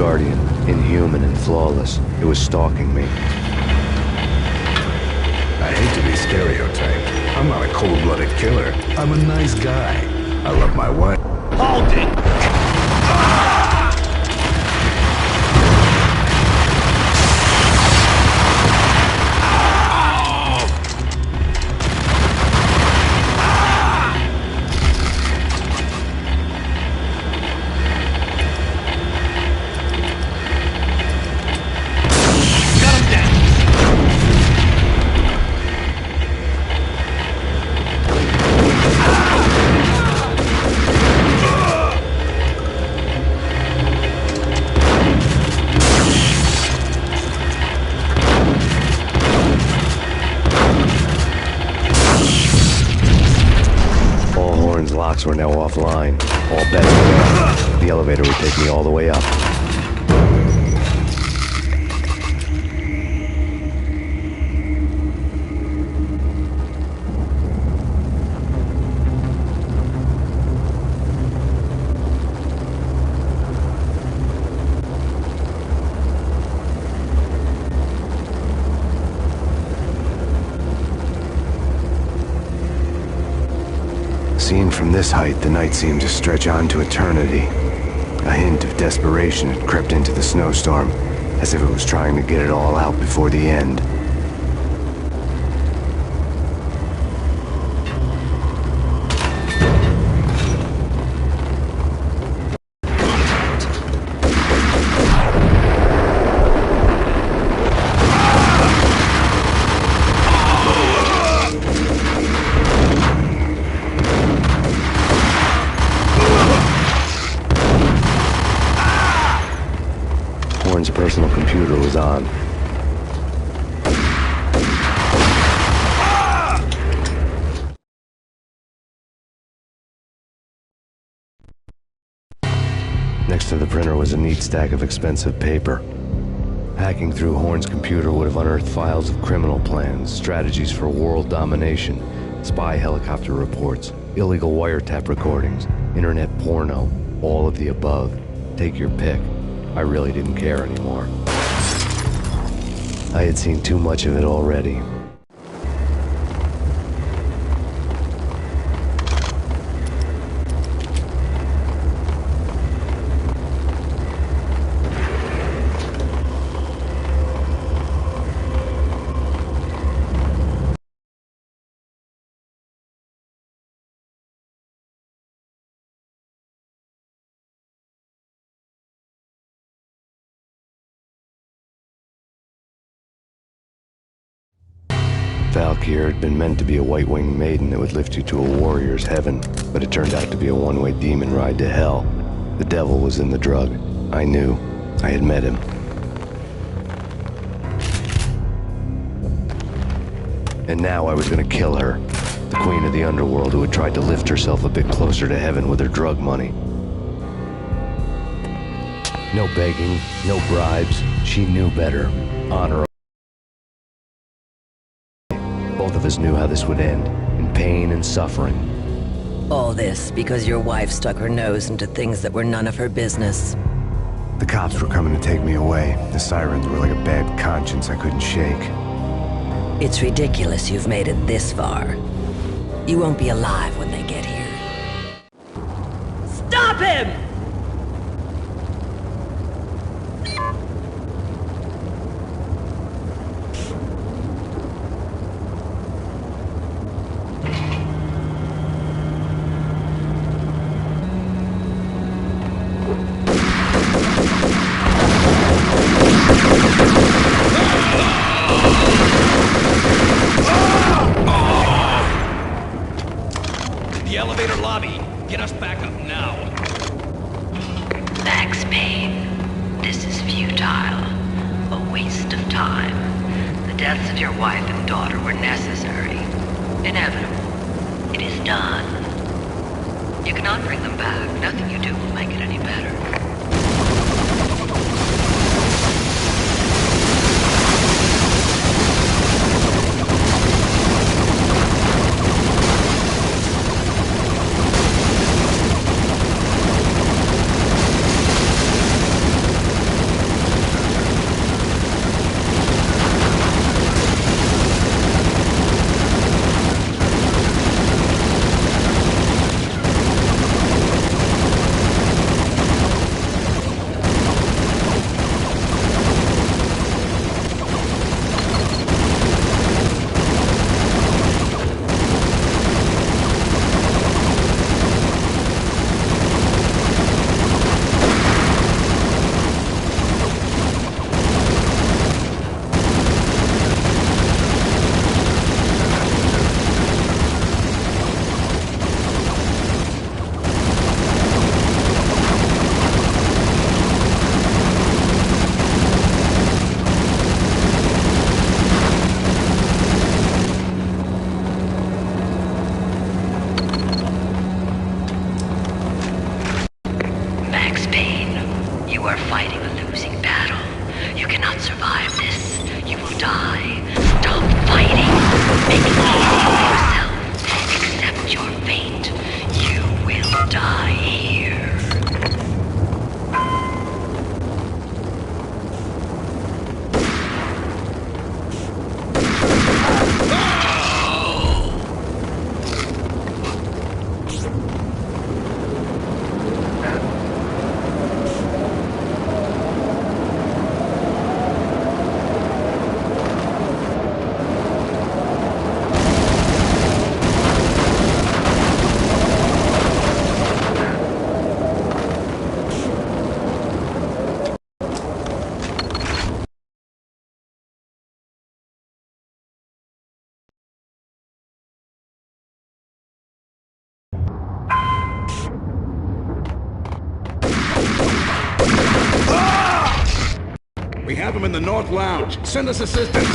guardian, inhuman and flawless. It was stalking me. I hate to be stereotyped. I'm not a cold-blooded killer. I'm a nice guy. I love my wife. Hold it! Locks were now offline. All bets were off. The elevator would take me all the way up. Seen from this height, the night seemed to stretch on to eternity. A hint of desperation had crept into the snowstorm, as if it was trying to get it all out before the end. Horn's personal computer was on. Next to the printer was a neat stack of expensive paper. Hacking through Horn's computer would have unearthed files of criminal plans, strategies for world domination, spy helicopter reports, illegal wiretap recordings, internet porno, all of the above. Take your pick. I really didn't care anymore. I had seen too much of it already. Valkyr had been meant to be a white-winged maiden that would lift you to a warrior's heaven, but it turned out to be a one-way demon ride to hell. The devil was in the drug. I knew. I had met him. And now I was gonna kill her. The queen of the underworld who had tried to lift herself a bit closer to heaven with her drug money. No begging, no bribes. She knew better. Honor. Both of us knew how this would end, in pain and suffering. All this because your wife stuck her nose into things that were none of her business. The cops were coming to take me away. The sirens were like a bad conscience I couldn't shake. It's ridiculous you've made it this far. You won't be alive when they get here. Stop him! The elevator lobby. Get us back up now. Thanks, Payne. This is futile. A waste of time. The deaths of your wife and daughter were necessary. Inevitable. It is done. You cannot bring them back. Nothing you do will make it any better. We have him in the North Lounge. Send us assistance.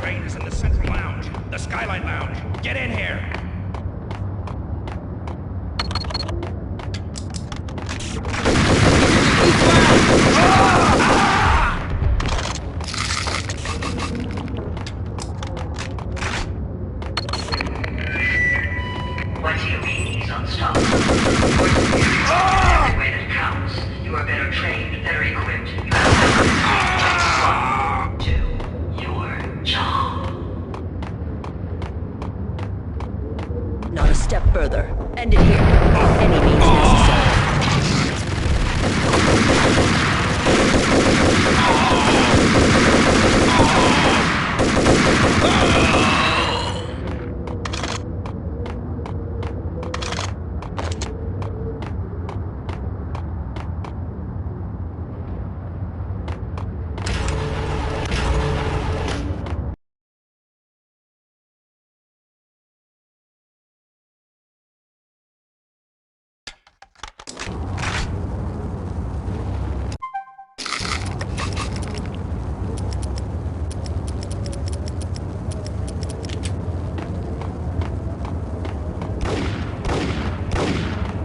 Payne is in the Central Lounge, the Skylight Lounge. Get in here. What do you mean he's unstoppable? Your superiors in every way that counts. You are better trained, better equipped. You have to do your job. Not a step further. End it here. Any means necessary.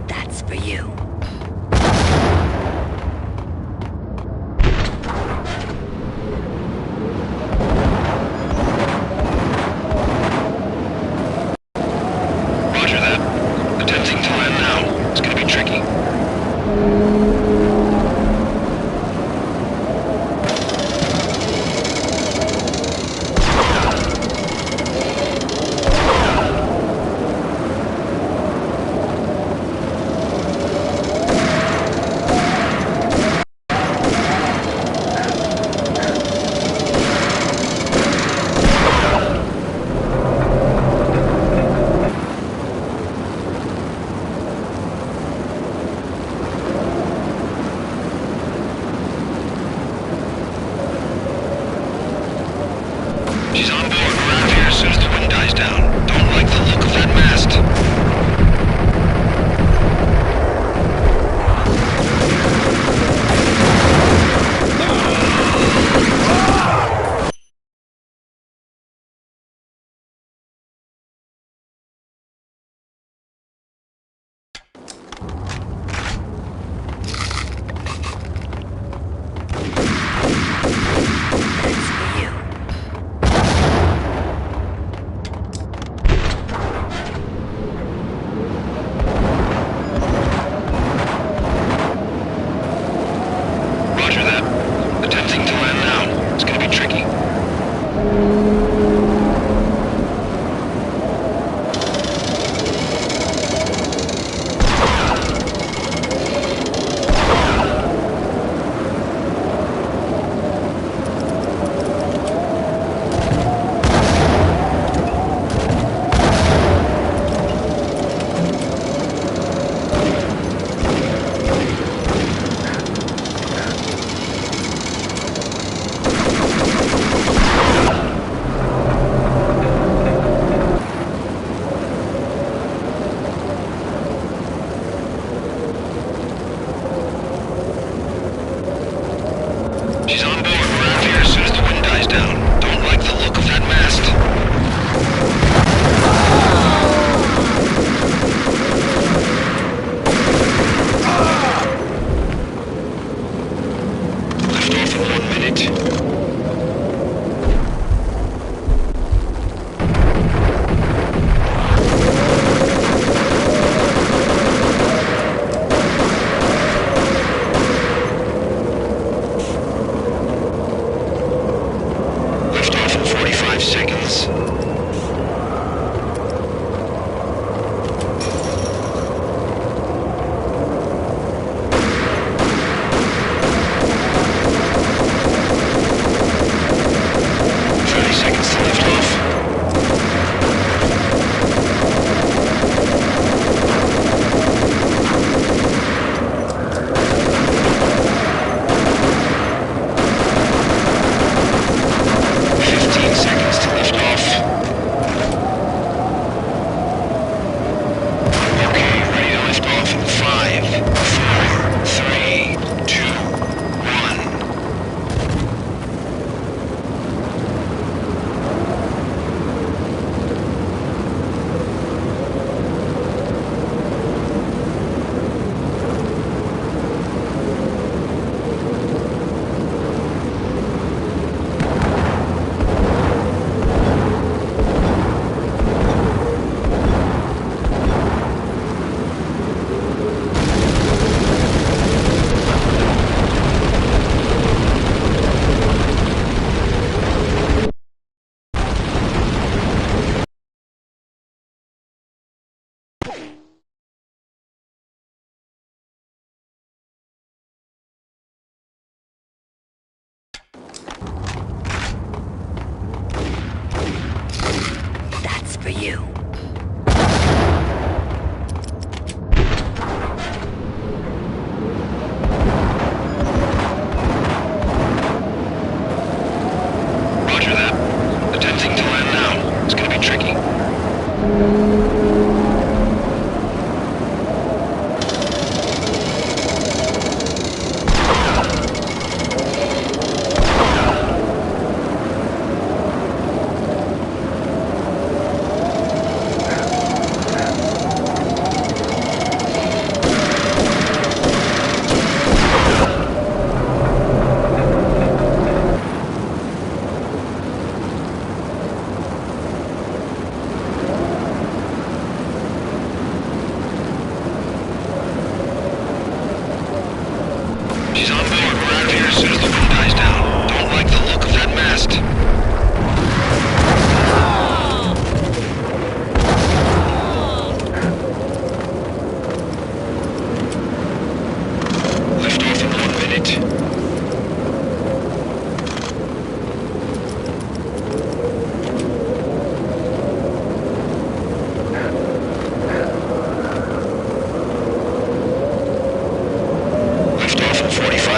That's for you. Roger that. Attempting to land now. It's gonna be tricky.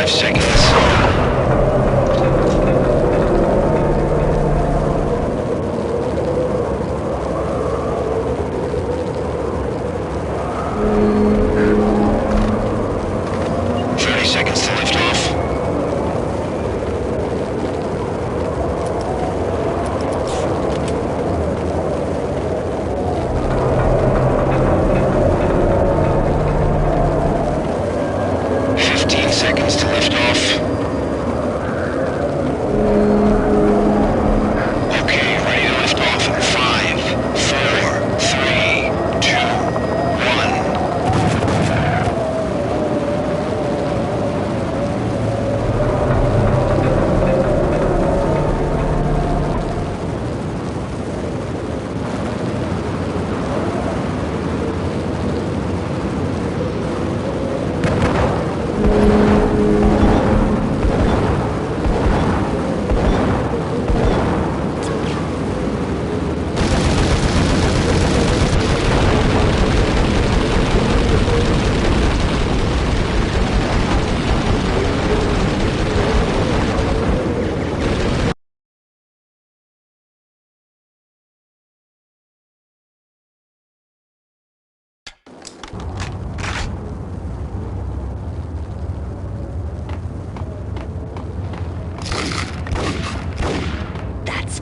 45 seconds.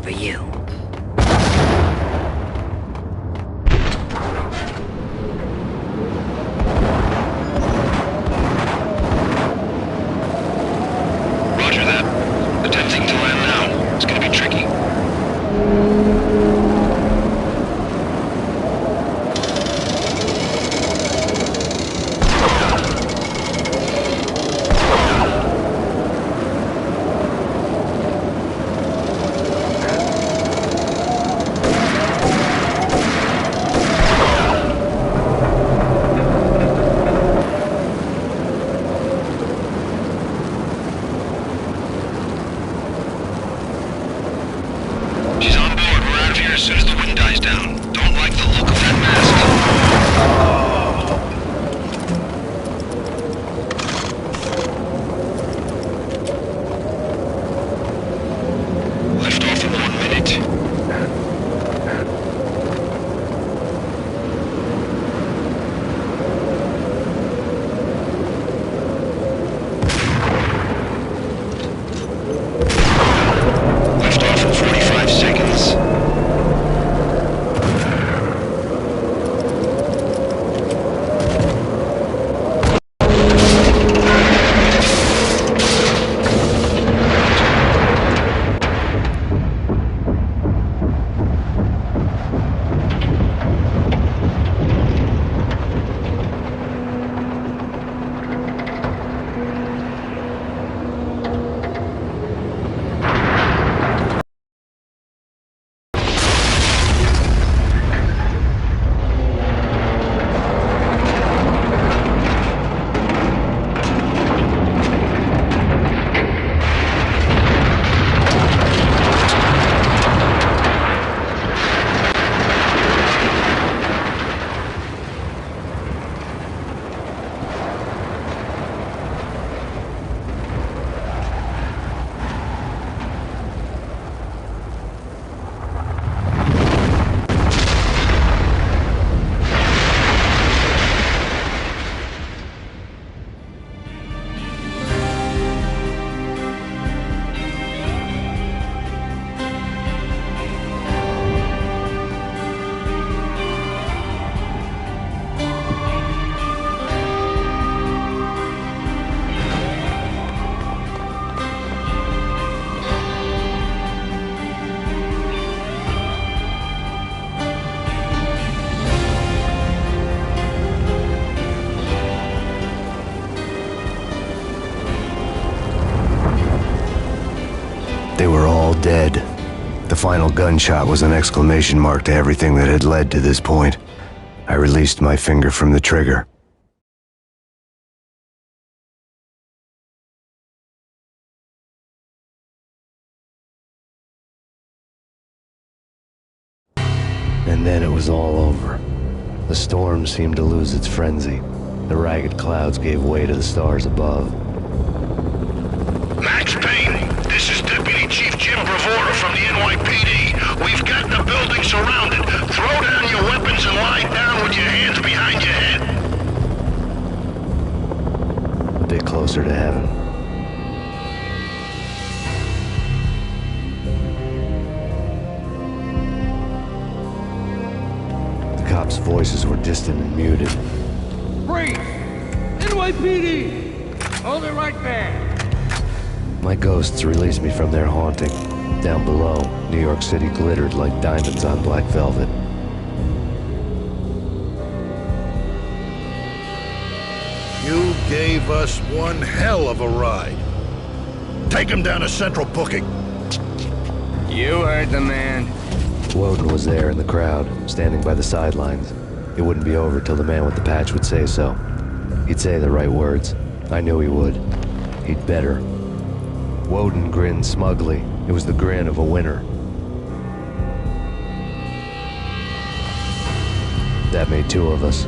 For you. Roger that. Attempting to land now. It's gonna be tricky. As soon as the wind dies down. Don't like the look of that mask. Lift off in 1 minute. Lift off in 45 seconds. They were all dead. The final gunshot was an exclamation mark to everything that had led to this point. I released my finger from the trigger. And then it was all over. The storm seemed to lose its frenzy. The ragged clouds gave way to the stars above. Max Payne, this is Deputy Chief Jim Bravura from the NYPD. We've got the building surrounded. Throw down your weapons and lie down with your hands behind your head. A bit closer to heaven. The cops' voices were distant and muted. Freeze! NYPD! Hold it right there! My ghosts released me from their haunting. Down below, New York City glittered like diamonds on black velvet. You gave us one hell of a ride. Take him down to Central Booking. You heard the man. Woden was there in the crowd, standing by the sidelines. It wouldn't be over till the man with the patch would say so. He'd say the right words. I knew he would. He'd better. Woden grinned smugly. It was the grin of a winner. That made two of us.